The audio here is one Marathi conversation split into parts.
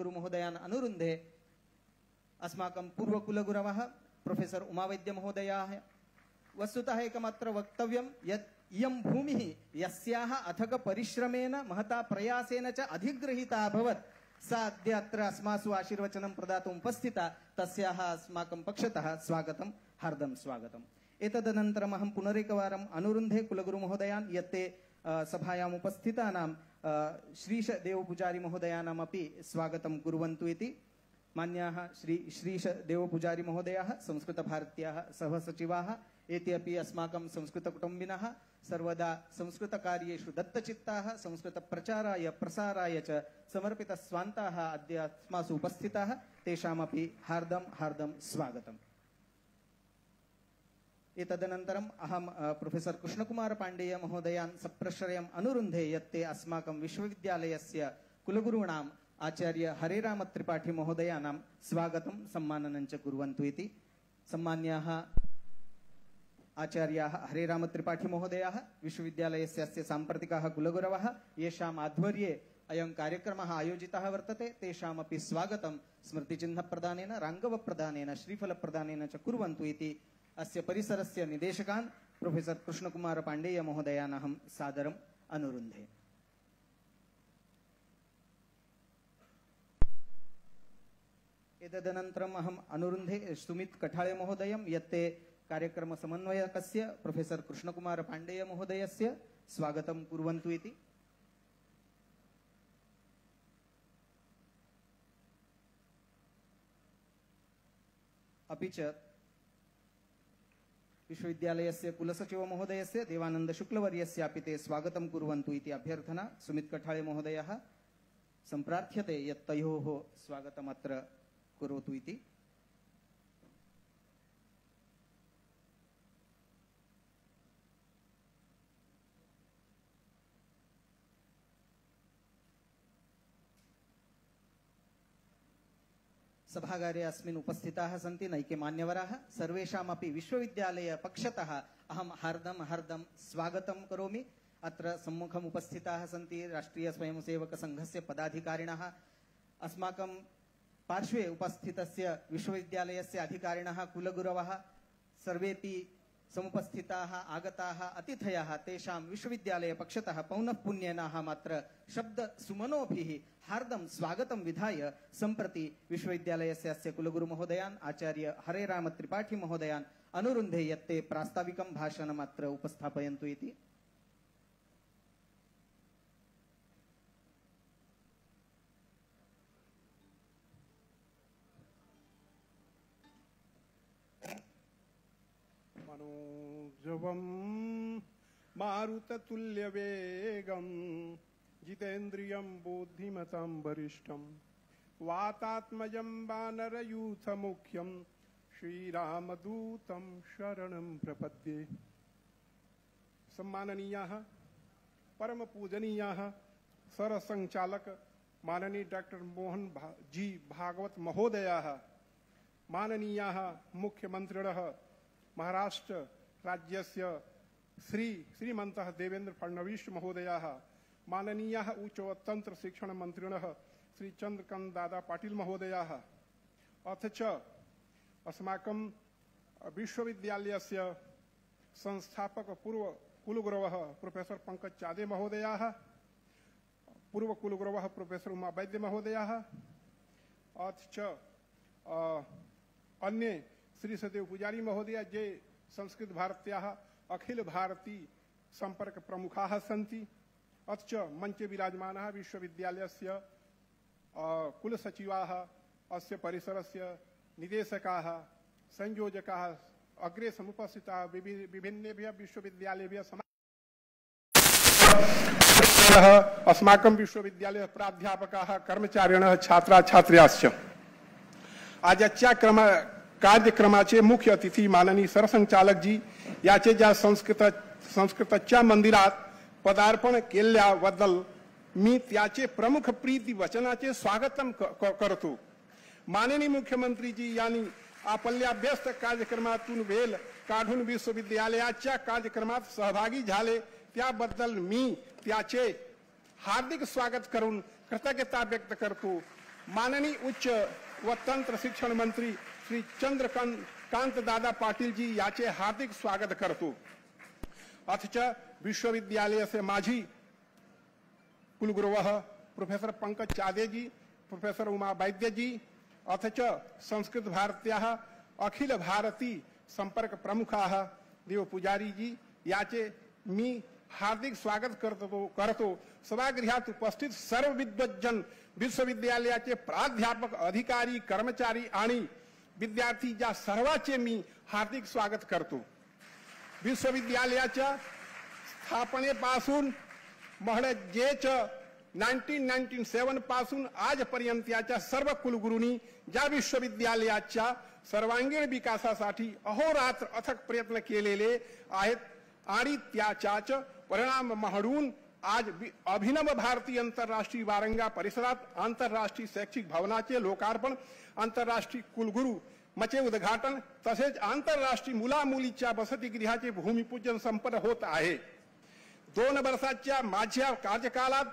गुरुमहोदयान् अनुरुन्धे अस्माकं पूर्वकुलगुरवः प्रोफेसर उमावैद्य महोदयाः वस्तुतः एकमात्र वक्तव्यं यत् इयं भूमिः यस्याः अथक परिश्रमेण महता प्रयासेन च अधिगृहीता अभवत् सा अद्य अत्र अस्मासु आशीर्वचनं प्रदातुम् उपस्थिता तस्याः अस्माकं पक्षतः स्वागतं हार्दं स्वागतम्। एतदनन्तरम् अहं पुनरेकवारम् अनुरुन्धे कुलगुरुमहोदयान् यत्ते सभायाम् उपस्थितानां श्रीश देवपुजारी महोदयानामपि स्वागतं कुर्वन्तु इति। मान्याः श्रीश देवपुजारी महोदयाः संस्कृतभारत्याः सहसचिवाः एते अपि अस्माकं संस्कृतकुटुम्बिनः सर्वदा संस्कृतकार्येषु दत्तचित्ताः संस्कृतप्रचाराय प्रसाराय च समर्पितस्वान्ताः अद्य अस्मासु उपस्थिताः तेषामपि हार्दं हार्दं स्वागतम्। एतदनन्तरम् अहं प्रोफेसर कृष्णकुमार पाण्डेय महोदयान् सप्रश्रयम् अनुरुन्धे यत्ते अस्माकं विश्वविद्यालयस्य कुलगुरूणाम् आचार्य हरेराम त्रिपाठी महोदयानां स्वागतं सम्माननं च कुर्वन्तु इति। सम्मान्याः आचार्याः हरेराम त्रिपाठी महोदयाः विश्वविद्यालयस्य अस्य साम्प्रतिकाः कुलगुरवः येषाम् आध्वर्ये अयं कार्यक्रमः आयोजितः वर्तते तेषामपि स्वागतं स्मृतिचिह्नप्रदानेन राङ्गवप्रदानेन श्रीफलप्रदानेन च कुर्वन्तु इति अस्य परिसरस्य निदेशकान् प्रोफेसर कृष्णकुमार पाण्डेय महोदयान् अहं सादरम् अनुरुन्धे। एतदनन्तरम् अहम् अनुरुन्धे सुमित कठाळे महोदयं यत्ते कार्यक्रम समन्वयकस्य प्रोफेसर कृष्णकुमार पाण्डेय महोदयस्य स्वागतं कुर्वन्तु इति। अपि च विश्वविद्यालयस्य कुलसचिव महोदयस्य देवानंद शुक्लवर्यस्यापि ते स्वागतं कुर्वन्तु इति अभ्यर्थना सुमित कठाळे महोदयः सम्प्रार्थ्यते यत् तयोः स्वागतम् अत्र करोतु इति। सभागारे अस्मिन् उपस्थिताः सन्ति नैके मान्यवराः सर्वेषामपि विश्वविद्यालय पक्षतः अहं हार्दं हार्दं स्वागतं करोमि। अत्र सम्मुखम् उपस्थिताः सन्ति राष्ट्रीय स्वयंसेवक संघस्य पदाधिकारिणः अस्माकं पार्श्वे उपस्थितस्य विश्वविद्यालयस्य अधिकारिणः कुलगुरवः सर्वेपि समुपस्थिताः आगताः अतिथयः तेषां विश्वविद्यालय पक्षतः पौनः पुन्येन अहमत्र शब्द सुमनोभिः हार्दं स्वागतं विधाय सम्प्रति विश्वविद्यालयस्य अस्य कुलगुरुमहोदयान् आचार्य हरेराम त्रिपाठी महोदयान् अनुरुन्धे यत्ते प्रास्ताविकं भाषणम् अत्र उपस्थापयन्तु इति। मनोजवं मारुततुल्यवेगं जितेन्द्रियं बुद्धिमतां वरिष्ठं वातात्मजं वानरयूथमुख्यं श्रीरामदूतं शरणं प्रपद्ये। सम्माननीयाः परम पूजनीयाः सरसंचालक माननीय डॉक्टर मोहन जी भागवत महोदयाः, माननीयाः मुख्यमन्त्रिणः महाराष्ट्र राज्यस्य श्रीमन्तः देवेन्द्र फडणवीस महोदयाः, माननीयाः उच्च व तंत्र शिक्षण मंत्रिणः श्री चंद्रकांत दादा पाटिल महोदयाः, अथ च अस्माकं विश्वविद्यालयस्य संस्थापक पूर्व कुलगुरवः प्रोफेसर पंकज चादे महोदयाः, पूर्व कुलगुरवः प्रोफेसर उमा वैद्य महोदयाः, अथ च अन्ये श्री सदेव पुजारी महोदय जे संस्कृत भारत्याः अखिल भारतीय संपर्क प्रमुखाः सन्ति, अथ च मंचे विराजमानाः विश्वविद्यालयस्य कुलसचिवाः, अस्य परिसरस्य निदेशकाः, संयोजकाः, अग्रे समुपस्थिताः विभिन्नेभ्यः विश्वविद्यालयेभ्यः अस्माकं विश्वविद्यालय प्राध्यापकाः, कर्मचारिणः, छात्रा छात्र्याश्च। आजच्या कार्यक्रमाचे मुख्य अतिथी माननीय सरसंचालक जी याचे ज्या संस्कृतच्या मंदिरात पदार्पण केल्याबद्दल मी त्याचे प्रमुख प्रीती वचनाचे स्वागतम करतो। माननीय मुख्यमंत्री जी यांनी आपल्या अभ्यस्त कार्यक्रमातून वेळ काढून विश्वविद्यालयाच्या कार्यक्रमात सहभागी झाले त्याबद्दल मी त्याचे हार्दिक स्वागत करून कृतज्ञता व्यक्त करतो। माननीय उच्च व तंत्र शिक्षण मंत्री श्री चंद्रकांत दादा पाटील जी याचे हार्दिक स्वागत करतो. अथ च विश्वविद्यालयाचे माजी कुलगुरवः प्रोफेसर पंकज चादे जी, प्रोफेसर उमा वैद्य जी, अथ च संस्कृत भारत्याः अखिल भारतीय संपर्क प्रमुखाः देव पुजारी जी याचे मी हार्दिक स्वागत करतो. सभागृहात उपस्थित सर्व विद्वज्जन, विश्वविद्यालयाचे प्राध्यापक, अधिकारी, कर्मचारी आणि विद्यार्थी या सर्वांचे मी हार्दिक स्वागत करतो. विश्वविद्यालयाच्या स्थापनेपासून म्हणजे 1997 पासून आजपर्यंतच्या सर्व कुलगुरूंनी ज्या विश्वविद्यालयाच्या सर्वांगीण विकासासाठी अहोरात्र अथक प्रयत्न केलेले आहेत आणि त्याचाच परिणाम म्हणून आज अभिनव भारतीय आंतरराष्ट्रीय वारंगा परिसरात आंतरराष्ट्रीय शैक्षिक भवनाचे लोकार्पण, आंतरराष्ट्रीय कुलगुरू मचे उद्घाटन तसेच आंतरराष्ट्रीय मुलामुलीच्या वसतिगृहाचे भूमिपूजन संपन्न होत आहे. 2 वर्षाच्या माझ्या कार्यकालात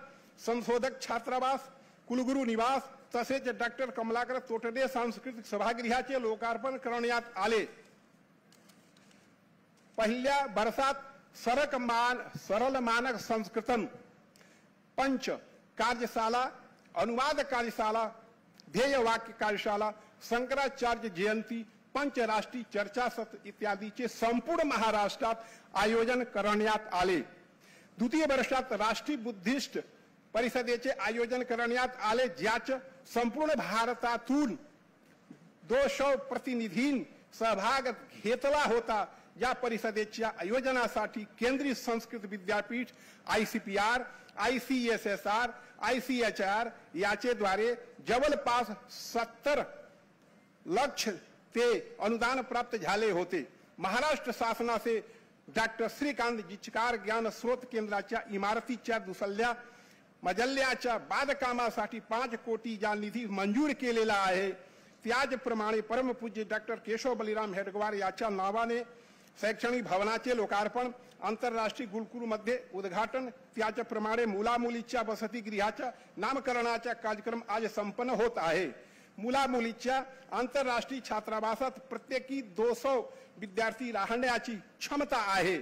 संशोधक छात्रावास, कुलगुरू निवास तसेच डॉक्टर कमलाकर तोटडे सांस्कृतिक सभागृहाचे लोकार्पण करण्यात आले. पहिल्या वर्षात सरल मानक संस्कृतम, पंच कार्यशाला, अनुवाद कार्यशाला, ध्येय वाक्य कार्यशाला, शंकराचार्य जयंती, पंच राष्ट्रीय चर्चा सत्र इत्यादीचे संपूर्ण महाराष्ट्रात आयोजन करण्यात आले. द्वितीय वर्षात राष्ट्रीय बुद्धिस्ट परिषदेचे आयोजन करण्यात आले, ज्यात संपूर्ण भारतातून 200 प्रतिनिधींनी सहभाग घेतला होता. या परिषदेच्या आयोजनासाठी केंद्रीय संस्कृत विद्यापीठ, ICPR, ICSSR, ICHR याचे द्वारे जवळपास 70 लाख ते अनुदान प्राप्त झाले होते. महाराष्ट्र शासनाचे डॉक्टर श्रीकांत जिचकार ज्ञान स्रोत केंद्राच्या इमारतीच्या दुसऱ्या मजल्याच्या बांधकामासाठी 5 कोटी या निधी मंजूर केलेला आहे. त्याचप्रमाणे परमपूज्य डॉक्टर केशव बलिराम हेडगवार याच्या नावाने शैक्षणिक भवनाचे लोकार्पण, आंतरराष्ट्रीय गुरुकुलमध्ये उद्घाटन, त्याचप्रमाणे मुलामुलीच्या वसतिगृहाच्या नामकरणाचा कार्यक्रम आज संपन्न होत आहे. मुलामुलीच्या आंतरराष्ट्रीय छात्रावासात प्रत्येकी 200 विद्यार्थी राहण्याची क्षमता आहे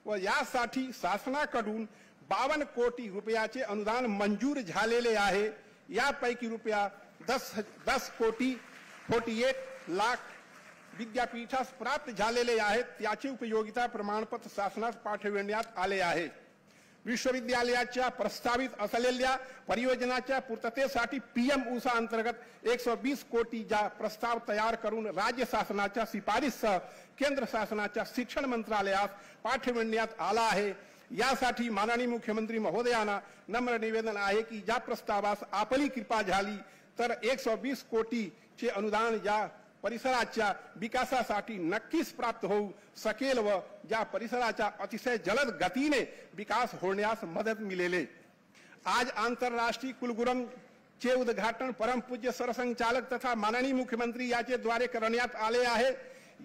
व यासाठी शासनाकडून 52 कोटी रुपयाचे अनुदान मंजूर झालेले आहे. यापैकी रुपया 10 कोटी 48 लाख विद्यापीठास प्राप्त झालेले आहेत. त्याचे उपयोगिता प्रमाणपत्र शासनास पाठविण्यात आले आहे. विश्वविद्यालयाच्या प्रस्तावित असलेल्या परियोजनाच्या पूर्ततेसाठी PM उषा अंतर्गत 120 कोटीचा प्रस्ताव तयार करून राज्य शासनाच्या शिफारसीसह केंद्र शासनाच्या शिक्षण मंत्रालयास पाठविण्यात आला आहे. यासाठी माननीय मुख्यमंत्री महोदयांना नम्र निवेदन आहे की ज्या प्रस्तावास आपली कृपा झाली तर 120 कोटीचे अनुदान या परिसराच्या विकासासाठी नक्कीच प्राप्त होऊ शकेल व ज्या परिसराचा अतिशय जलद गतीने विकास होण्यास मदत मिळेल. आज आंतरराष्ट्रीय कुलगुरूंचे उद्घाटन परमपूज्य सरसंघचालक तथा माननीय मुख्यमंत्री याचे द्वारे करण्यात आले आहे.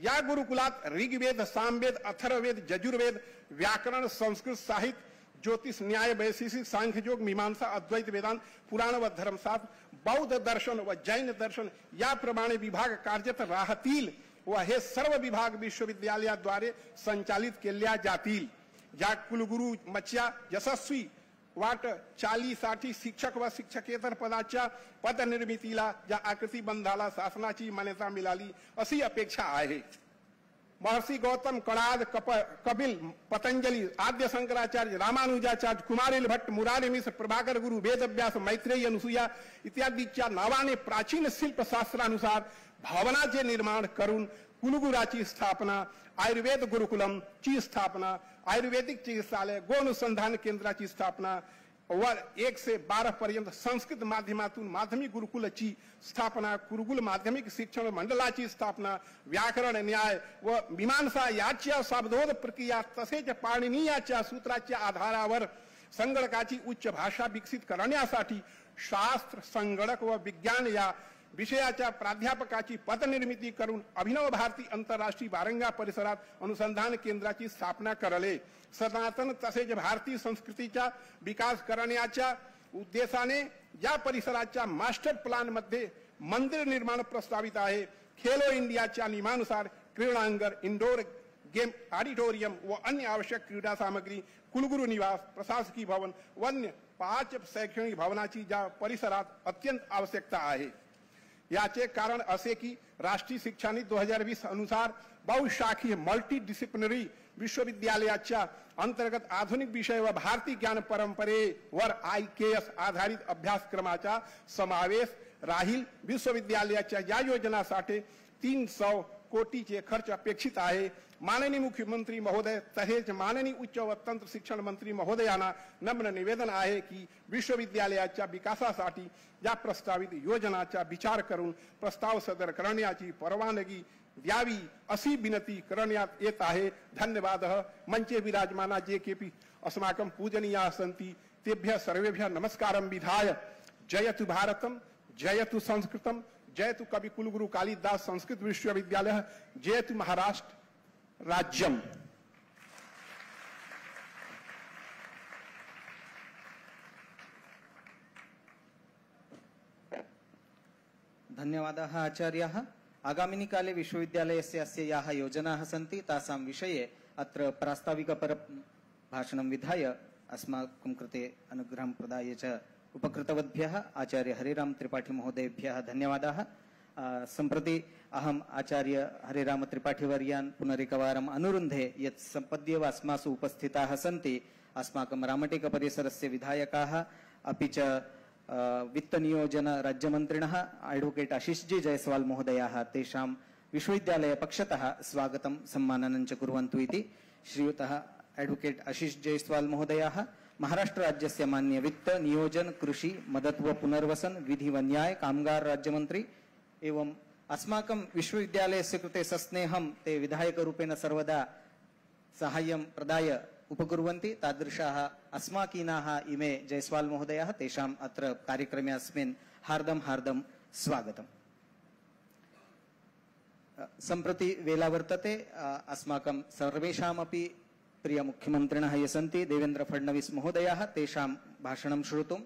या गुरुकुलात ऋग्वेद, सामवेद, अथर्ववेद, यजुर्वेद, व्याकरण, संस्कृत साहित्य, ज्योतिष, न्याय, वैशेषिक, सांख्ययोग, मीमांसा, अद्वैत वेदांत, पुराण व धर्मशास्त्र, बौद्ध दर्शन व जैन दर्शन याप्रमाणे विभाग कार्यरत राहतील व हे सर्व विभाग विश्वविद्यालयाद्वारे संचालित केल्या जातील. ज्या कुलगुरू मच्या यशस्वी वाटचालीसाठी शिक्षक व शिक्षकेतर पदाच्या पदनिर्मितीला या आकृतिबंधाला शासनाची मान्यता मिळाली अशी अपेक्षा आहे. महर्षी गौतम, कणाद, कपिल, पतंजलि, आद्य शंकराचार्य, रामानुजाचार्य, कुमारिल भट्ट, मुरारी मिश्र, प्रभाकर गुरु, वेदव्यास, मैत्रेयी, अनुसूया इत्यादीच्या नावाने प्राचीन शिल्पशास्त्रानुसार भवनाचे निर्माण करून कुलगुराची स्थापना, आयुर्वेद गुरुकुलम ची स्थापना, आयुर्वेदिक चिकित्सालय, गोनुसंधान केंद्राची स्थापना व 1 से 12 पर्यंत संस्कृत माध्यमातून माध्यमिक गुरुकुलाची स्थापना, गुरुकुल माध्यमिक शिक्षण मंडळाची स्थापना, व्याकरण, न्याय व मीमांसा याच्या शब्दोध प्रक्रिया तसेच पाणिनीयाच्या सूत्राच्या आधारावर संगणकाची उच्च भाषा विकसित करण्यासाठी शास्त्र, संगणक व विज्ञान या विषयाच्या प्राध्यापकाची पदनिर्मिती करून अभिनव भारती आंतरराष्ट्रीय वारंगा परिसरात अनुसंधान केंद्राची स्थापना करले. सनातन तसेच भारतीय संस्कृतीचा विकास करण्याच्या उद्देशाने या परिसराच्या मास्टर प्लॅन मध्ये मंदिर निर्माण प्रस्तावित आहे. खेलो इंडियाच्या नियमानुसार क्रीडांगण, इंडोर गेम ऑडिटोरियम व अन्य आवश्यक क्रीडा सामग्री, कुलगुरू निवास, प्रशासकीय भवन, वन्य 5 शैक्षणिक भवनाची या परिसरात अत्यंत आवश्यकता आहे. याचे कारण असे की राष्ट्रीय शिक्षा नीती 2020 अनुसार बहुशाखीय मल्टी डिसिप्लिनरी विश्वविद्यालयाच्या अंतर्गत आधुनिक विषय व भारतीय ज्ञान परंपरेवर IKS आधारित अभ्यासक्रमाचा समावेश राहील. विश्वविद्यालयाच्या या योजनासाठी 300 कोटीचे खर्च अपेक्षित आहे. माननीय मुख्यमंत्री महोदय तसेच माननीय उच्च व तंत्र शिक्षण मंत्री महोदयांना नम्र निवेदन आहे की विश्वविद्यालयाच्या विकासासाठी या प्रस्तावित योजनाचा विचार करून प्रस्ताव सादर करण्याची परवानगी द्यावी अशी विनंती करण्यात येत आहे. धन्यवादः. मंचे विराजमाना JKP अस्माकं पूजनीयाः सन्ति तेभ्यः सर्वेभ्यः नमस्कारं विधाय जयतु भारतम, जयतु संस्कृतम, जयतु कवि कुलगुरु कालिदास संस्कृत विश्वविद्यालय, जयतु महाराष्ट्र राज्यम. धन्यवादाः आचार्याः. आगामिनि काले विश्वविद्यालयस्य अस्य याः योजनाः सन्ति तासां विषये अत्र प्रास्ताविकपर भाषणं विधाय अस्माकं कृते अनुग्रहं प्रदाय च उपकृतवद्भ्यः आचार्य हरिराम त्रिपाठी महोदयेभ्यः धन्यवादाः. सम्प्रति अहम् आचार्य हरिराम त्रिपाठी वर्यान् पुनरेकवारम् अनुरुन्धे यत् सम्पद्येव अस्मासु उपस्थिताः सन्ति अस्माकं रामटेक परिसरस्य विधायकाः अपि च वित्तनियोजन राज्यमन्त्रिणः एडवोकेट आशिषजी जयस्वाल महोदयाः तेषां विश्वविद्यालय पक्षतः स्वागतं सम्माननं च कुर्वन्तु इति श्रीयुतः एडवोकेट आशिष जयस्वाल महोदयाः महाराष्ट्र राज्यस्य मान्य वित्त नियोजन कृषि मदत व पुनर्वसन विधि व न्याय कामगार राज्यमन्त्री एवं अस्माकं विश्वविद्यालयस्य कृते सस्नेहं ते विधायकरूपेण सर्वदा साहाय्यं प्रदाय उपकुर्वन्ति तादृशाः अस्माकीनाः इमे जयस्वाल महोदयाः तेषाम् अत्र कार्यक्रमे अस्मिन् हार्दं हार्दं स्वागतम्. सम्प्रति वेला वर्तते अस्माकं सर्वेषामपि प्रिय मुख्यमन्त्रिणः ये सन्ति देवेन्द्र फडणवीस महोदयाः तेषां भाषणं श्रोतुं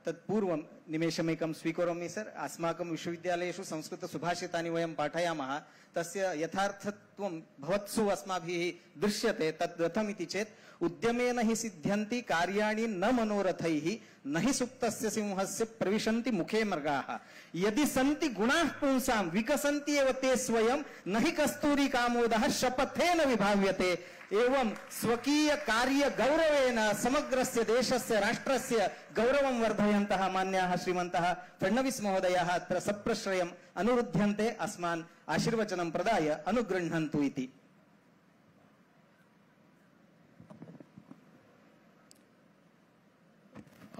तत्पूर्वं निमेषमेकं स्वीकरोमि सर. अस्माकं विश्वविद्यालयेषु संस्कृत सुभाषितानि वयं पाठयामः तस्य यथार्थत्वं भवत्सु अस्माभिः दृश्यते. तद् कथमिति चेत् उद्यमेन हि सिद्ध्यन्ति कार्याणि न मनोरथैः न हि सुप्तस्य सिंहस्य प्रविशन्ति मुखे मृगाः यदि सन्ति गुणाः पुंसां विकसन्ति एव ते स्वयं न हि कस्तूरी कामोदः शपथेन विभाव्यते. एवं स्वकीय कार्य गौरवेन समग्रस्य देशस्य राष्ट्रस्य गौरवं वर्धयन्तः मान्याः श्रीमन्तः फडणवीस महोदयाः अत्र सप्रश्रयम् अनुरुध्यन्ते अस्मान् आशीर्वचनं प्रदाय अनुगृह्णन्तु इति.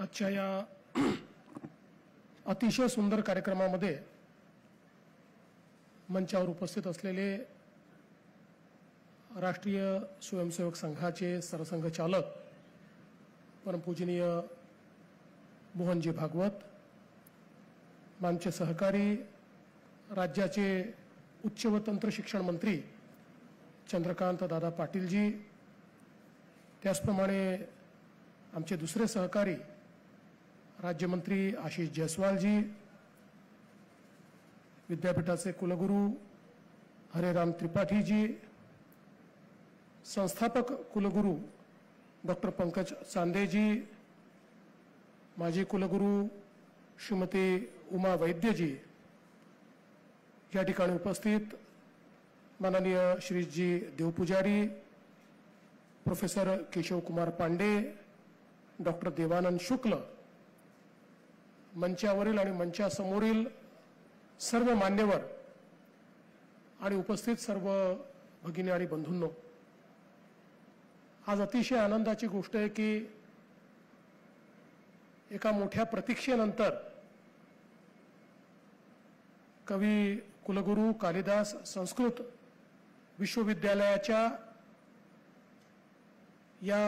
आजच्या या अतिशय सुंदर कार्यक्रमामध्ये मंचावर उपस्थित असलेले राष्ट्रीय स्वयंसेवक संघाचे सरसंघचालक परमपूजनीय मोहनजी भागवत, आमचे सहकारी राज्याचे उच्च व तंत्र शिक्षण मंत्री चंद्रकांत दादा पाटीलजी, त्याचप्रमाणे आमचे दुसरे सहकारी राज्यमंत्री आशिष जयस्वालजी, विद्यापीठाचे कुलगुरू हरिराम त्रिपाठीजी, संस्थापक कुलगुरू डॉक्टर पंकज चांदेजी, माजी कुलगुरू श्रीमती उमा वैद्यजी, या ठिकाणी उपस्थित माननीय श्रीजी देवपुजारी, प्रोफेसर केशव कुमार पांडे, डॉक्टर देवानंद शुक्ल, मंचावरील आणि मंचासमोरील सर्व मान्यवर आणि उपस्थित सर्व भगिनी आणि बंधूंनो, आज अतिशय आनंदाची गोष्ट आहे की एका मोठ्या प्रतीक्षेनंतर कवी कुलगुरू कालिदास संस्कृत विश्वविद्यालयाच्या या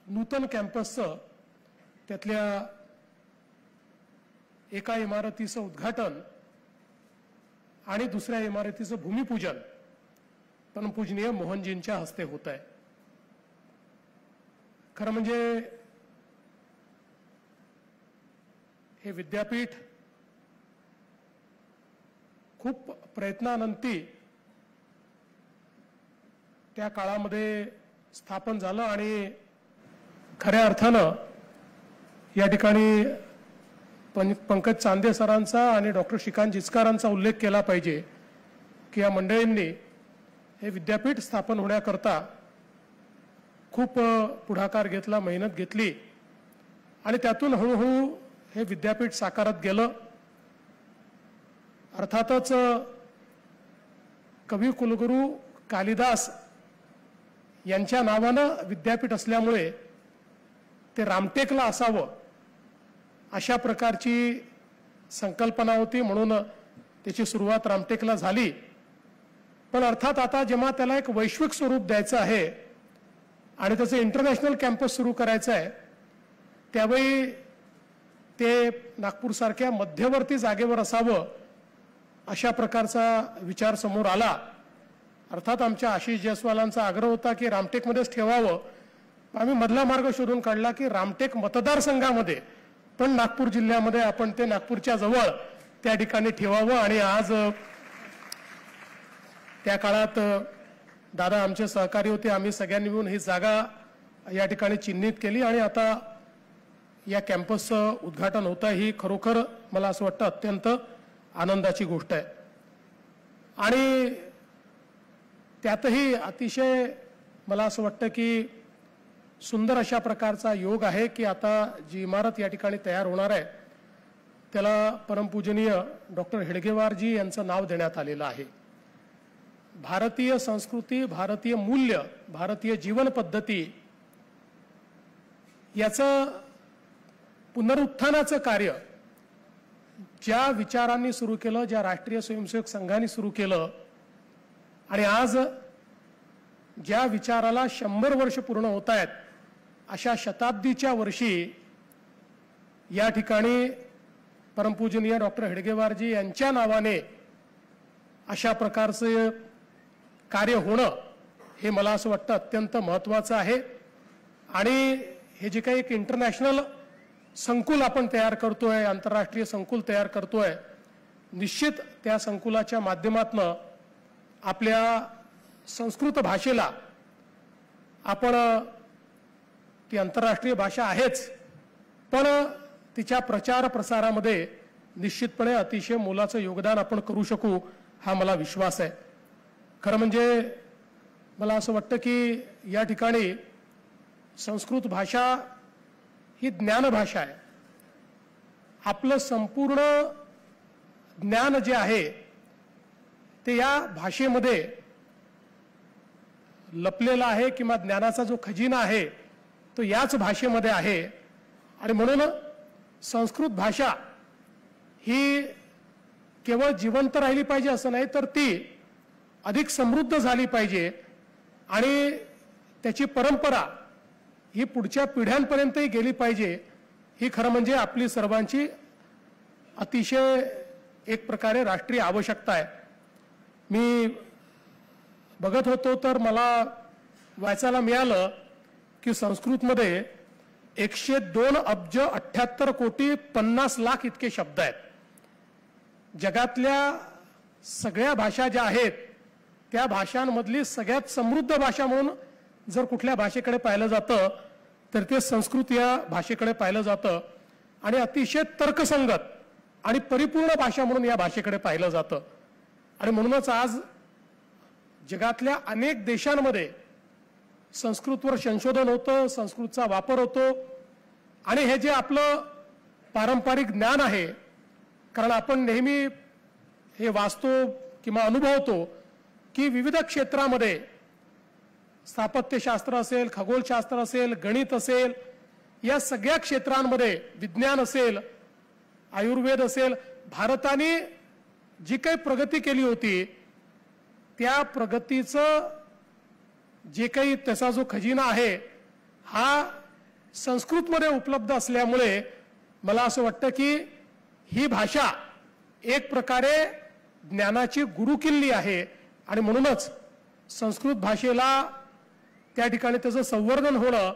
नूतन कॅम्पसचं त्यातल्या एका इमारतीचं उद्घाटन आणि दुसऱ्या इमारतीचं भूमिपूजन परमपूजनीय मोहनजींच्या हस्ते होत आहे. खरं म्हणजे हे विद्यापीठ खूप प्रयत्नानंतर त्या काळामध्ये स्थापन झालं आणि खऱ्या अर्थानं या ठिकाणी पंकज चांदे सरांचा आणि डॉक्टर श्रीकांत जिचकारांचा उल्लेख केला पाहिजे की या मंडळींनी हे विद्यापीठ स्थापन होण्याकरता खूप पुढाकार घेतला, मेहनत घेतली आणि त्यातून हळूहळू हे विद्यापीठ साकारत गेलं. अर्थातच कवी कुलगुरू कालिदास यांच्या नावानं विद्यापीठ असल्यामुळे ते रामटेकला असावं अशा प्रकारची संकल्पना होती, म्हणून त्याची सुरुवात रामटेकला झाली. पण अर्थात आता जेव्हा त्याला एक वैश्विक स्वरूप द्यायचं आहे आणि त्याचं इंटरनॅशनल कॅम्पस सुरू करायचं आहे, त्यावेळी ते नागपूरसारख्या मध्यवर्ती जागेवर असावं अशा प्रकारचा विचार समोर आला. अर्थात आमच्या आशिष जयस्वालांचा आग्रह होता की रामटेकमध्येच ठेवावं. आम्ही मधला मार्ग शोधून काढला की रामटेक मतदारसंघामध्ये पण नागपूर जिल्ह्यामध्ये आपण ते नागपूरच्या जवळ त्या ठिकाणी ठेवावं. आणि आज त्या काळात दादा आमचे सहकारी होते, आम्ही सगळ्यांनी मिळून ही जागा या ठिकाणी चिन्हित केली आणि आता या कॅम्पसचं उद्घाटन होतं. ही खरोखर मला असं वाटतं अत्यंत आनंदाची गोष्ट आहे. आणि त्यातही अतिशय मला असं वाटतं की सुंदर अशा प्रकारचा योग आहे की आता जी इमारत या ठिकाणी तयार होणार आहे त्याला परमपूजनीय डॉक्टर हेडगेवारजी यांचं नाव देण्यात आलेलं आहे. भारतीय संस्कृती, भारतीय मूल्य, भारतीय जीवन पद्धती याचं पुनरुत्थानाचं कार्य ज्या विचारांनी सुरू केलं, ज्या राष्ट्रीय स्वयंसेवक संघाने सुरू केलं आणि आज ज्या विचाराला 100 वर्ष पूर्ण होत आहेत अशा शताब्दीच्या वर्षी या ठिकाणी परमपूजनीय डॉक्टर हेडगेवारजी यांच्या नावाने अशा प्रकारचे कार्य होणं हे मला असं वाटतं अत्यंत महत्त्वाचं आहे. आणि हे जे काही एक इंटरनॅशनल संकुल आपण तयार करतोय, आंतरराष्ट्रीय संकुल तयार करतोय, निश्चित त्या संकुलाच्या माध्यमातून आपल्या संस्कृत भाषेला आपण ती आंतरराष्ट्रीय भाषा आहेच पण तिच्या प्रचार प्रसारामध्ये निश्चितपणे अतिशय मोलाचं योगदान आपण करू शकू हा मला विश्वास आहे. खरं म्हणजे मला असं वाटतं की या ठिकाणी संस्कृत भाषा ही ज्ञानभाषा आहे. आपलं संपूर्ण ज्ञान जे आहे ते या भाषेमध्ये लपलेला आहे किंवा ज्ञानाचा जो खजिना आहे तो याच भाषेमध्ये आहे. आणि म्हणून संस्कृत भाषा ही केवळ जिवंत राहिली पाहिजे असं नाही तर ती अधिक समृद्ध झाली पाहिजे आणि त्याची परंपरा ही पुढच्या पिढ्यांपर्यंतही गेली पाहिजे. ही खरं म्हणजे आपली सर्वांची अतिशय एक प्रकारे राष्ट्रीय आवश्यकता आहे. मी बघत होतो तर मला वाचायला मिळालं की संस्कृतमध्ये 102 अब्ज 78 कोटी 50 लाख इतके शब्द आहेत. जगातल्या सगळ्या भाषा ज्या आहेत त्या भाषांमधली सगळ्यात समृद्ध भाषा म्हणून जर कुठल्या भाषेकडे पाहिलं जातं तर ते संस्कृत या भाषेकडे पाहिलं जातं आणि अतिशय तर्कसंगत आणि परिपूर्ण भाषा म्हणून या भाषेकडे पाहिलं जातं. आणि म्हणूनच आज जगातल्या अनेक देशांमध्ये संस्कृतवर संशोधन होतं, संस्कृतचा वापर होतो आणि हे जे आपलं पारंपरिक ज्ञान आहे, कारण आपण नेहमी हे वाचतो किंवा अनुभवतो की विविध क्षेत्रामध्ये स्थापत्यशास्त्र असेल, खगोलशास्त्र असेल, गणित असेल, या सगळ्या क्षेत्रांमध्ये विज्ञान असेल, आयुर्वेद असेल, भारताने जी काही प्रगती केली होती त्या प्रगतीचं जे काही त्याचा जो खजिना आहे हा संस्कृतमध्ये उपलब्ध असल्यामुळे मला असं वाटतं की ही भाषा एक प्रकारे ज्ञानाची गुरुकिल्ली आहे आणि म्हणूनच संस्कृत भाषेला त्या ठिकाणी त्याचं संवर्धन होणं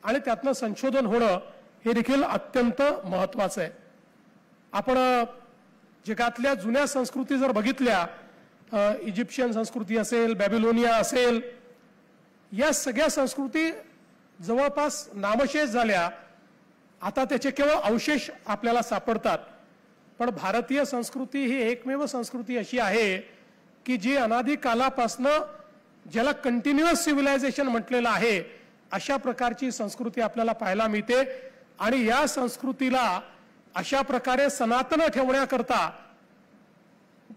आणि त्यातनं संशोधन होणं हे देखील अत्यंत महत्त्वाचं आहे. आपण जगातल्या जुन्या संस्कृती जर बघितल्या, इजिप्शियन संस्कृती असेल, बॅबिलोनिया असेल, या सगळ्या संस्कृती जवळपास नामशेष झाल्या. आता त्याचे केवळ अवशेष आपल्याला सापडतात. पण भारतीय संस्कृती ही एकमेव संस्कृती अशी आहे की जी अनादी कालापासनं ज्याला कंटिन्युअस सिव्हिलायझेशन म्हटलेलं आहे अशा प्रकारची संस्कृती आपल्याला पाहायला मिळते. आणि या संस्कृतीला अशा प्रकारे सनातन ठेवण्याकरता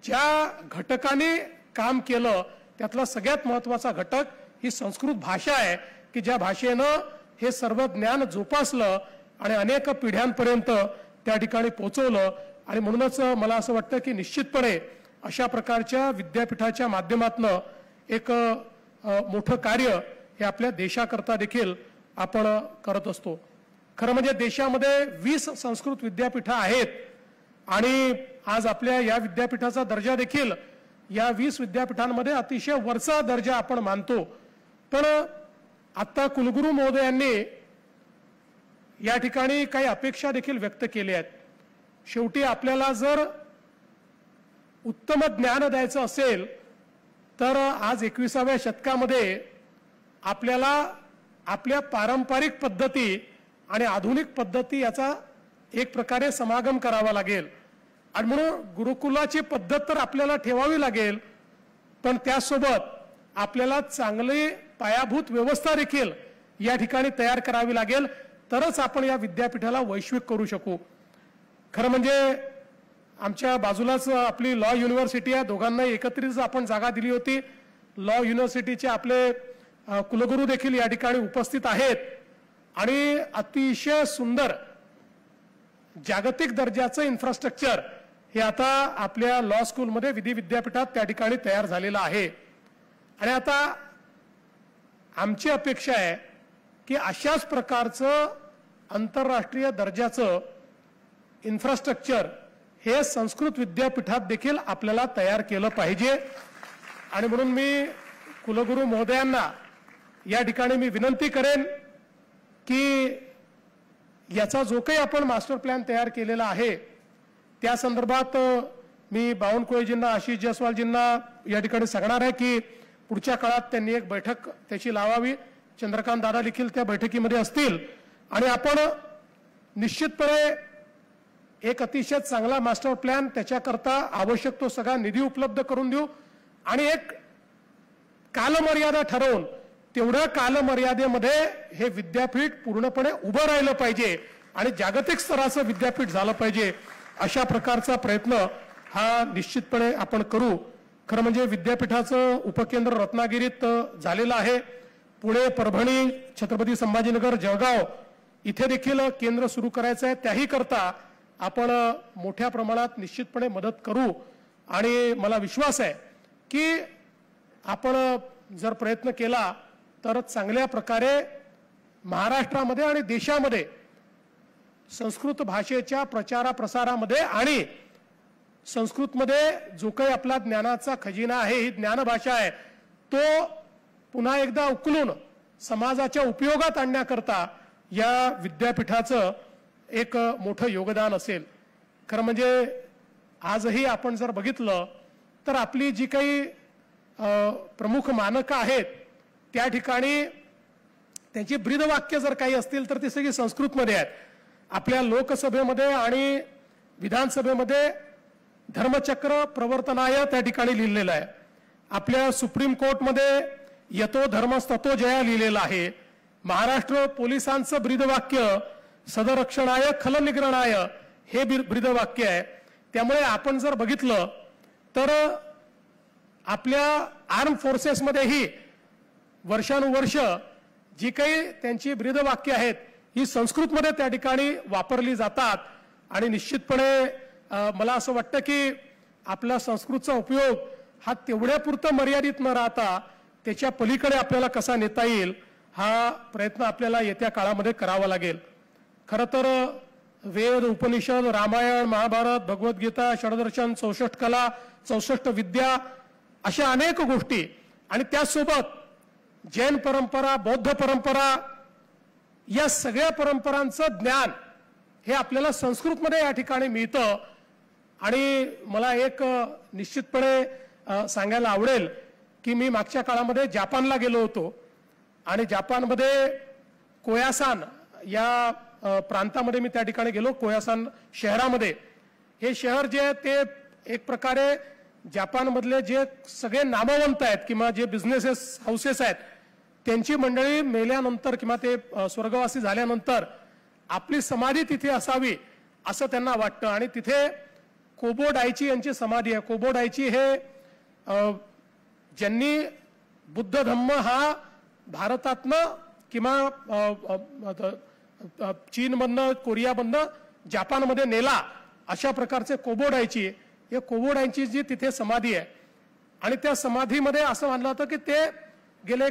ज्या घटकाने काम केलं त्यातला सगळ्यात महत्वाचा घटक ही संस्कृत भाषा आहे की ज्या भाषेनं हे सर्व ज्ञान जोपासलं आणि अनेक पिढ्यांपर्यंत त्या ठिकाणी पोहोचवलं. आणि म्हणूनच मला असं वाटतं की निश्चितपणे अशा प्रकारच्या विद्यापीठाच्या माध्यमातून एक मोठं कार्य हे आपल्या देशाकरता देखील आपण करत असतो. खरं म्हणजे देशामध्ये 20 संस्कृत विद्यापीठं आहेत आणि आज आपल्या या विद्यापीठाचा दर्जा देखील या 20 विद्यापीठांमध्ये अतिशय वरचा दर्जा आपण मानतो. पण आता कुलगुरू महोदयांनी या ठिकाणी काही अपेक्षा देखील व्यक्त केल्या आहेत. शेवटी आपल्याला जर उत्तम ज्ञान द्यायचं असेल तर आज 21व्या शतकामध्ये आपल्याला आपल्या पारंपरिक पद्धती आणि आधुनिक पद्धती याचा एक प्रकारे समागम करावा लागेल. आणि म्हणून गुरुकुलाची पद्धत तर आपल्याला ठेवावी लागेल, पण त्यासोबत आपल्याला चांगली पायाभूत व्यवस्था देखील या ठिकाणी तयार करावी लागेल, तरच आपण या विद्यापीठाला वैश्विक करू शकू. खरं म्हणजे आमच्या बाजूलाच आपली लॉ युनिव्हर्सिटी आहे, दोघांना एकत्रित आपण जागा दिली होती. लॉ युनिव्हर्सिटीचे आपले कुलगुरू देखील या ठिकाणी उपस्थित आहेत आणि अतिशय सुंदर जागतिक दर्जाचं इन्फ्रास्ट्रक्चर हे आता आपल्या लॉ स्कूलमध्ये विधी विद्यापीठात त्या ठिकाणी तयार झालेलं आहे. आणि आता आमची अपेक्षा आहे की अशाच प्रकारचं आंतरराष्ट्रीय दर्जाचं इन्फ्रास्ट्रक्चर हे संस्कृत विद्यापीठात देखील आपल्याला तयार केलं पाहिजे. आणि म्हणून मी कुलगुरू महोदयांना या ठिकाणी मी विनंती करेन की याचा जो काही आपण मास्टर प्लॅन तयार केलेला आहे त्या संदर्भात मी बावनकुळेजींना, आशिष जयस्वालजींना या ठिकाणी सांगणार आहे की पुढच्या काळात त्यांनी एक बैठक त्याची लावावी. चंद्रकांत दादा देखील त्या बैठकीमध्ये असतील आणि आपण निश्चितपणे एक अतिशय चांगला मास्टर प्लॅन त्याच्याकरता आवश्यक तो सगळा निधी उपलब्ध करून देऊ आणि एक कालमर्यादा ठरवून तेवढ्या कालमर्यादेमध्ये हे विद्यापीठ पूर्णपणे उभं राहिलं पाहिजे आणि जागतिक स्तराचं विद्यापीठ झालं पाहिजे. अशा प्रकारचा प्रयत्न हा निश्चितपणे आपण करू. खरं म्हणजे विद्यापीठाचं उपकेंद्र रत्नागिरीत झालेलं आहे. पुणे, परभणी, छत्रपती संभाजीनगर, जळगाव इथे देखील केंद्र सुरू करायचं आहे. त्याही करता आपण मोठ्या प्रमाणात निश्चितपणे मदत करू आणि मला विश्वास आहे की आपण जर प्रयत्न केला तर चांगल्या प्रकारे महाराष्ट्रामध्ये आणि देशामध्ये संस्कृत भाषेच्या प्रचारा प्रसारामध्ये आणि संस्कृतमध्ये जो काही आपला ज्ञानाचा खजिना आहे, ही ज्ञानभाषा आहे, तो पुन्हा एकदा उकलून समाजाच्या उपयोगात आणण्याकरता या विद्यापीठाचं एक मोठं योगदान असेल. खरं म्हणजे आजही आपण जर बघितलं तर आपली जी काही प्रमुख मानकं आहेत त्या ठिकाणी त्यांची ब्रीदवाक्य जर काही असतील तर ती सगळी संस्कृतमध्ये आहेत. आपल्या लोकसभेमध्ये आणि विधानसभेमध्ये धर्मचक्र प्रवर्तनाय त्या ठिकाणी लिहिलेलं आहे. आपल्या सुप्रीम कोर्टमध्ये यतो धर्मस्ततो जया लिहिलेलं आहे. महाराष्ट्र पोलिसांचं ब्रीदवाक्य सदरक्षणाय खलनिग्रहणाय हे ब्रीदवाक्य आहे. त्यामुळे आपण जर बघितलं तर आपल्या आर्म फोर्सेसमध्येही वर्षानुवर्ष जी काही त्यांची ब्रीदवाक्य आहेत ही संस्कृतमध्ये त्या ठिकाणी वापरली जातात. आणि निश्चितपणे मला असं वाटतं की आपला संस्कृतचा उपयोग हा तेवढ्यापुरतं मर्यादित न राहता त्याच्या पलीकडे आपल्याला कसा नेता येईल हा प्रयत्न आपल्याला येत्या काळामध्ये करावा लागेल. खरं तर वेद, उपनिषद, रामायण, महाभारत, भगवद्गीता, षडदर्शन, 64 कला, 64 विद्या अशा अनेक गोष्टी आणि त्यासोबत जैन परंपरा, बौद्ध परंपरा या सगळ्या परंपरांचं ज्ञान हे आपल्याला संस्कृतमध्ये या ठिकाणी मिळतं. आणि मला एक निश्चितपणे सांगायला आवडेल की मी मागच्या काळामध्ये जपानला गेलो होतो आणि जपानमध्ये कोयासान या प्रांतामध्ये मी त्या ठिकाणी गेलो. कोयासान शहरामध्ये, हे शहर जे आहे ते एक प्रकारे जपानमधले जे सगळे नामवंत आहेत किंवा जे बिझनेसेस हाऊसेस आहेत त्यांची मंडळी मेल्यानंतर किंवा ते स्वर्गवासी झाल्यानंतर आपली समाधी तिथे असावी असं त्यांना वाटतं. आणि तिथे कोबोडायची यांची समाधी आहे. कोबोडायची हे ज्यांनी बुद्ध धम्म हा भारतातनं किंवा चीनमधनं कोरियामधनं जपानमध्ये नेला, अशा प्रकारचे कोबोडायची, या कोबोडायची जी तिथे समाधी आहे. आणि त्या समाधीमध्ये असं मानलं जातं की ते गेले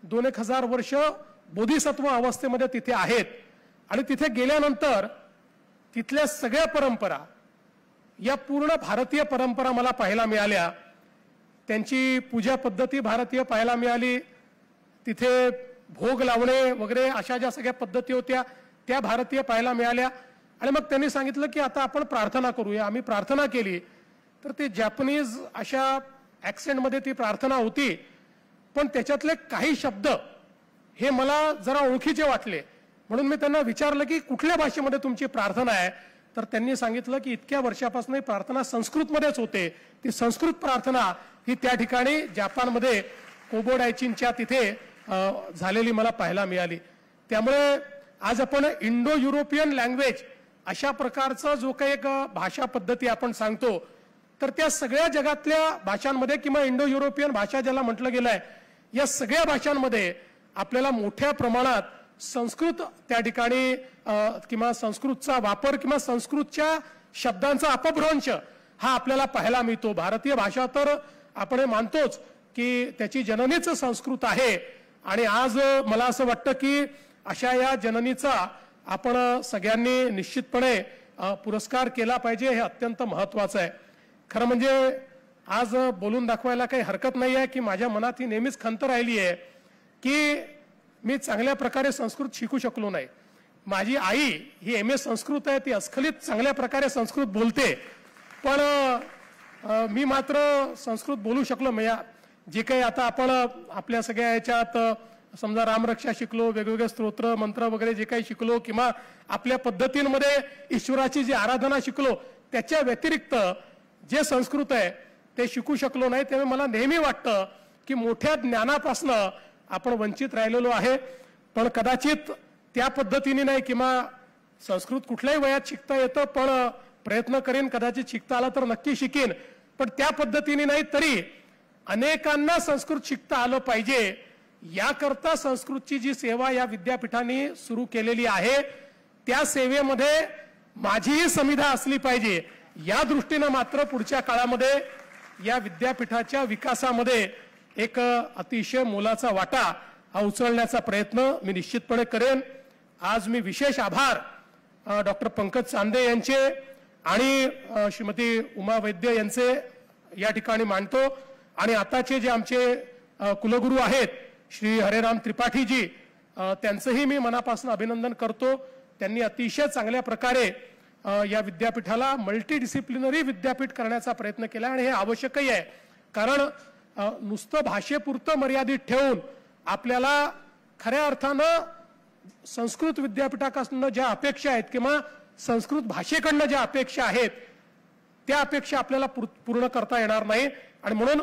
2,000 वर्ष बोधिसत्व अवस्थेमध्ये तिथे आहेत. आणि तिथे गेल्यानंतर तिथल्या सगळ्या परंपरा, या पूर्ण भारतीय परंपरा मला पाहायला मिळाल्या. त्यांची पूजा पद्धती भारतीय पाहायला मिळाली. तिथे भोग लावणे वगैरे अशा ज्या सगळ्या पद्धती होत्या त्या भारतीय पाहायला मिळाल्या. आणि मग त्यांनी सांगितलं की आता आपण प्रार्थना करूया. आम्ही प्रार्थना केली तर ते जॅपनीज अशा ॲक्सेंटमध्ये ती प्रार्थना होती, पण त्याच्यातले काही शब्द हे मला जरा ओळखीचे वाटले. म्हणून मी त्यांना विचारलं की कुठल्या भाषेमध्ये तुमची प्रार्थना आहे. तर त्यांनी सांगितलं की इतक्या वर्षापासून ही प्रार्थना संस्कृतमध्येच होते. ती संस्कृत प्रार्थना ही त्या ठिकाणी जपानमध्ये कोबोडायचींच्या तिथे झालेली मला पाहायला मिळाली. त्यामुळे आज आपण इंडो युरोपियन लँग्वेज अशा प्रकारचा जो काही एक भाषा पद्धती आपण सांगतो, तर त्या सगळ्या जगातल्या भाषांमध्ये किंवा इंडो युरोपियन भाषा ज्याला म्हटलं गेलं आहे, या सगळ्या भाषांमध्ये आपल्याला मोठ्या प्रमाणात संस्कृत त्या ठिकाणी किंवा संस्कृतचा वापर किंवा संस्कृतच्या शब्दांचा अपभ्रंश हा आपल्याला पाहायला मिळतो. भारतीय भाषा तर आपण मानतोच की त्याची जननीच संस्कृत आहे. आणि आज मला असं वाटतं की अशा या जननीचा आपण सगळ्यांनी निश्चितपणे पुरस्कार केला पाहिजे. हे अत्यंत महत्वाचं आहे. खरं म्हणजे आज बोलून दाखवायला काही हरकत नाही आहे की माझ्या मनात ही नेहमीच खंत राहिली आहे की मी चांगल्या प्रकारे संस्कृत शिकू शकलो नाही. माझी आई ही MA संस्कृत आहे, ती अस्खलित चांगल्या प्रकारे संस्कृत बोलते, पण मी मात्र संस्कृत बोलू शकलो. म्हणजे जे काही आता आपण आपल्या सगळ्या याच्यात समजा रामरक्षा शिकलो, वेगवेगळे स्तोत्र मंत्र वगैरे जे काही शिकलो किंवा आपल्या पद्धतींमध्ये ईश्वराची जी आराधना शिकलो, त्याच्या व्यतिरिक्त जे संस्कृत आहे ते शिकू शकलो नाही. त्यामुळे मला नेहमी वाटतं की मोठ्या ज्ञानापासनं आपण वंचित राहिलेलो आहे. पण कदाचित त्या पद्धतीने नाही किंवा संस्कृत कुठल्याही वयात शिकता येतं, पण प्रयत्न करेन, कदाचित शिकता आला तर नक्की शिकेन, पण त्या पद्धतीने नाही. तरी अनेकांना संस्कृत शिकता आलं पाहिजे याकरता संस्कृतची जी सेवा या विद्यापीठाने सुरू केलेली आहे, त्या सेवेमध्ये माझीही समिधा असली पाहिजे. या दृष्टीनं मात्र पुढच्या काळामध्ये या विद्यापीठाच्या विकासामध्ये एक अतिशय मोलाचा वाटा हा उचलण्याचा प्रयत्न मी निश्चितपणे करेन. आज मी विशेष आभार डॉक्टर पंकज चांदे यांचे आणि श्रीमती उमा वैद्य यांचे या ठिकाणी मानतो. आणि आताचे जे आमचे कुलगुरू आहेत श्री हरेराम त्रिपाठीजी, त्यांचंही मी मनापासून अभिनंदन करतो. त्यांनी अतिशय चांगल्या प्रकारे या विद्यापीठाला मल्टीडिसिप्लिनरी विद्यापीठ करण्याचा प्रयत्न केला आणि हे आवश्यकही आहे. कारण नुसतं भाषेपुरतं मर्यादित ठेवून आपल्याला खऱ्या अर्थानं संस्कृत विद्यापीठाकडनं ज्या अपेक्षा आहेत किंवा संस्कृत भाषेकडनं ज्या अपेक्षा आहेत त्या अपेक्षा आपल्याला पूर्ण करता येणार नाही. आणि म्हणून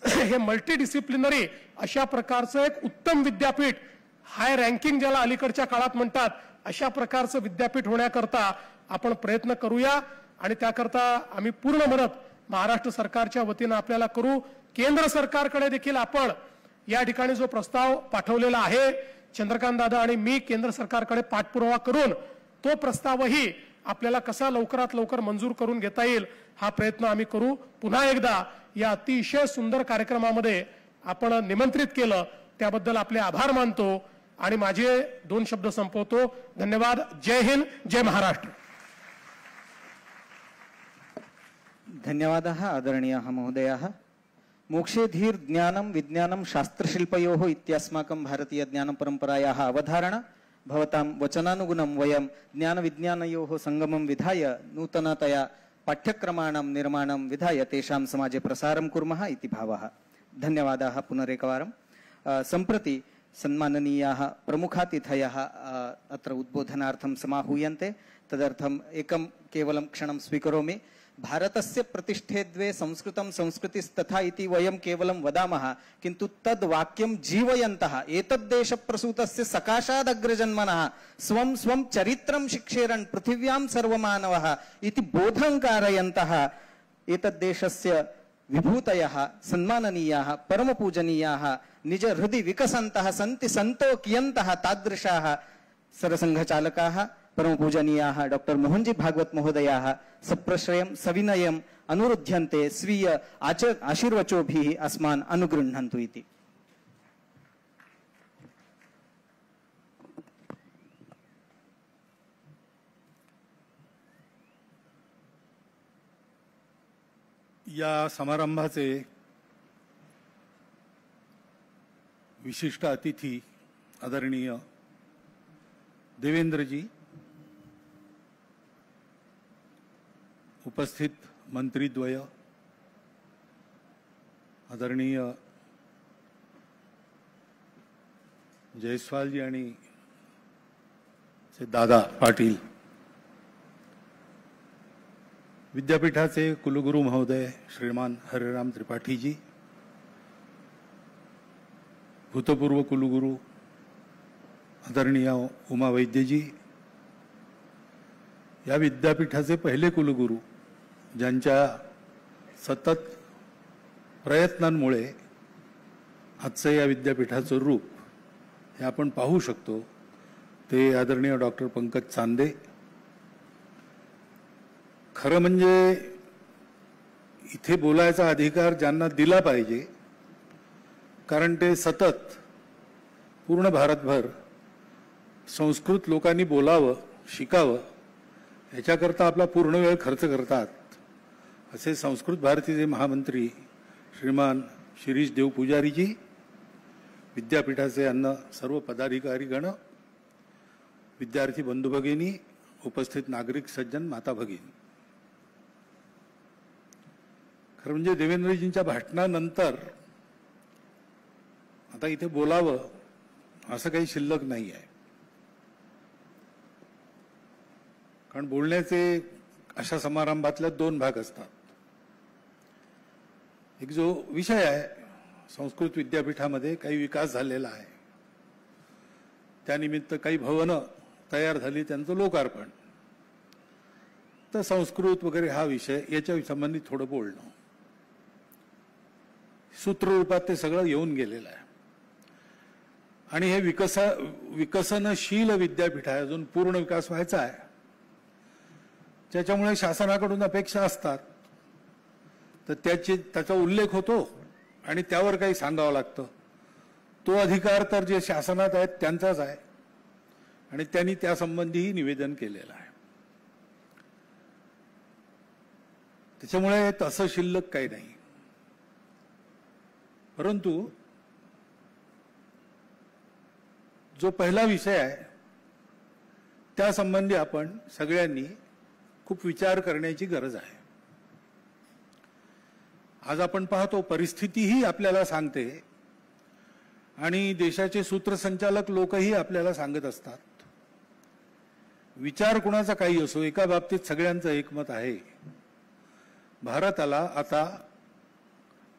हे मल्टीडिसिप्लिनरी अशा प्रकारचं एक उत्तम विद्यापीठ, हाय रँकिंग ज्याला अलीकडच्या काळात म्हणतात, अशा प्रकारचं विद्यापीठ होण्याकरता आपण प्रयत्न करूया. आणि त्याकरता आम्ही पूर्ण मदत महाराष्ट्र सरकारच्या वतीनं आपल्याला करू. केंद्र सरकारकडे देखील आपण या ठिकाणी जो प्रस्ताव पाठवलेला आहे, चंद्रकांत दादा आणि मी केंद्र सरकारकडे पाठपुरावा करून तो प्रस्तावही आपल्याला कसा लवकरात लवकर मंजूर करून घेता येईल हा प्रयत्न आम्ही करू. पुन्हा एकदा या अतिशय सुंदर कार्यक्रमामध्ये आपण निमंत्रित केलं त्याबद्दल आपले आभार मानतो आणि माझे 2 शब्द संपवतो. धन्यवाद. जय हिंद, जय महाराष्ट्र. धन्यवादः आदरणीयः महोदयाः. मोक्षे धीर ज्ञानं विज्ञानं शास्त्रशिल्पयोः इत्यस्माकं भारतीय ज्ञानपरम्परायाः अवधारणा भवतां वचनानुगुणं वयं ज्ञानविज्ञानयोः संगमं विधाय नूतनतया पाठ्यक्रमाणां निर्माणं विधाय तेषां समाजे प्रसारं कुर्मः इति भावः। धन्यवादाः पुनरेकवारं। सम्प्रति सन्माननीयाः प्रमुखातिथयः अत्र उद्बोधनार्थं समाहूयन्ते। तदर्थम् एकं केवलं क्षणं स्वीकरोमि। भारतस्य प्रतिष्ठे द्वे संस्कृतं संस्कृतिस्तथा इति वयं केवलं वदामः, किन्तु तद् वाक्यं जीवयन्तः एतद्देशप्रसूतस्य सकाशादग्रजन्मनः स्वं स्वं चरित्रं शिक्षेरन् पृथिव्यां सर्वमानवः इति बोधं कारयन्तः एतद्देशस्य विभूतयः सन्माननीयाः परमपूजनीयाः निज हृदि विकसन्तः सन्ति सन्तो कियन्तः तादृशाः सरसंघचालकाः परमपूजनीयाः डॉक्टर मोहनजी भागवत महोदयाः सप्रश्रयं सविनयम् अनुरुध्यन्ते स्वीय आशीर्वचोभिः अस्मान् अनुगृह्णन्तु इति। या समारंभाचे विशिष्ट अतिथी आदरणीय देवेंद्रजी, उपस्थित मंत्रीद्वय, आदरणीय जयस्वालजी आणि दादा पाटील, विद्यापीठाचे कुलगुरू महोदय श्रीमान हरिराम त्रिपाठीजी, भूतपूर्व कुलगुरू आदरणीय उमा वैद्यजी, या विद्यापीठाचे पहिले कुलगुरू ज्यांच्या सतत प्रयत्नांमुळे आजचं या विद्यापीठाचं रूप हे आपण पाहू शकतो, ते आदरणीय डॉक्टर पंकज चांदे। खरं म्हणजे इथे बोलायचा अधिकार ज्यांना दिला पाहिजे, कारण ते सतत पूर्ण भारतभर संस्कृत लोकांनी बोलावं शिकावं याच्याकरता आपला पूर्ण वेळ खर्च करतात, असे संस्कृत भारतीचे महामंत्री श्रीमान शिरीष देव पुजारीजी, विद्यापीठाचे अन्य सर्व पदाधिकारीगण, विद्यार्थी बंधू भगिनी, उपस्थित नागरिक सज्जन, माता भगिनी। खरं म्हणजे देवेंद्रजींच्या भाषणानंतर आता इथे बोलावं असं काही शिल्लक नाही आहे, कारण बोलण्याचे अशा समारंभातले दोन भाग असतात। एक जो विषय आहे, संस्कृत विद्यापीठामध्ये काही विकास झालेला आहे, त्यानिमित्त काही भवनं तयार झाली, त्यांचं लोकार्पण, तर संस्कृत वगैरे हा विषय याच्या संबंधित थोडं बोलणं, सूत्ररूपात ते सगळं येऊन गेलेलं आहे। आणि हे विकसनशील विद्यापीठ आहे, अजून पूर्ण विकास व्हायचा आहे, त्याच्यामुळे शासनाकडून अपेक्षा असतात, तर त्याचा उल्लेख होतो आणि त्यावर काही सांगावं लागतं। तो अधिकार तर जे शासनात आहेत त्यांचाच आहे आणि त्यांनी त्यासंबंधीही निवेदन केलेलं आहे, त्याच्यामुळे तसं शिल्लक काही नाही। परंतु जो पहिला विषय आहे त्यासंबंधी आपण सगळ्यांनी खूप विचार करण्याची गरज आहे। आज आपण पाहतो परिस्थितीही आपल्याला सांगते आणि देशाचे सूत्रसंचालक लोकही आपल्याला सांगत असतात, विचार कुणाचा काही असो, एका बाबतीत सगळ्यांचं एकमत आहे, भारताला आता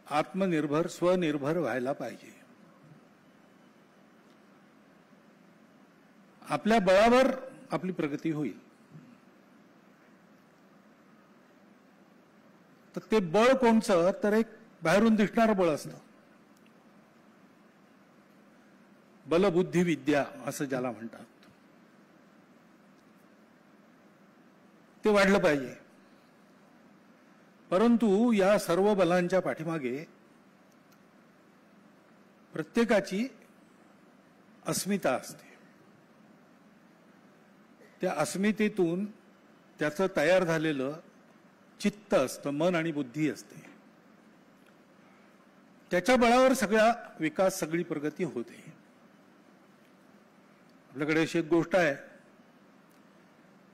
आत्मनिर्भर स्वनिर्भर व्हायला पाहिजे। आपल्या बळावर आपली प्रगती होईल, तर ते बळ कोणचं, तर एक बाहेरून दिसणारं बळ असतं, बलबुद्धी विद्या असं ज्याला म्हणतात, ते वाढलं पाहिजे। परंतु या सर्व बलांच्या पाठीमागे प्रत्येकाची अस्मिता असते, त्या अस्मितेतून त्याचं तयार झालेलं चित्त असतं, मन आणि बुद्धी असते, त्याच्या बळावर सगळा विकास, सगळी प्रगती होते। आपल्याकडे अशी एक गोष्ट आहे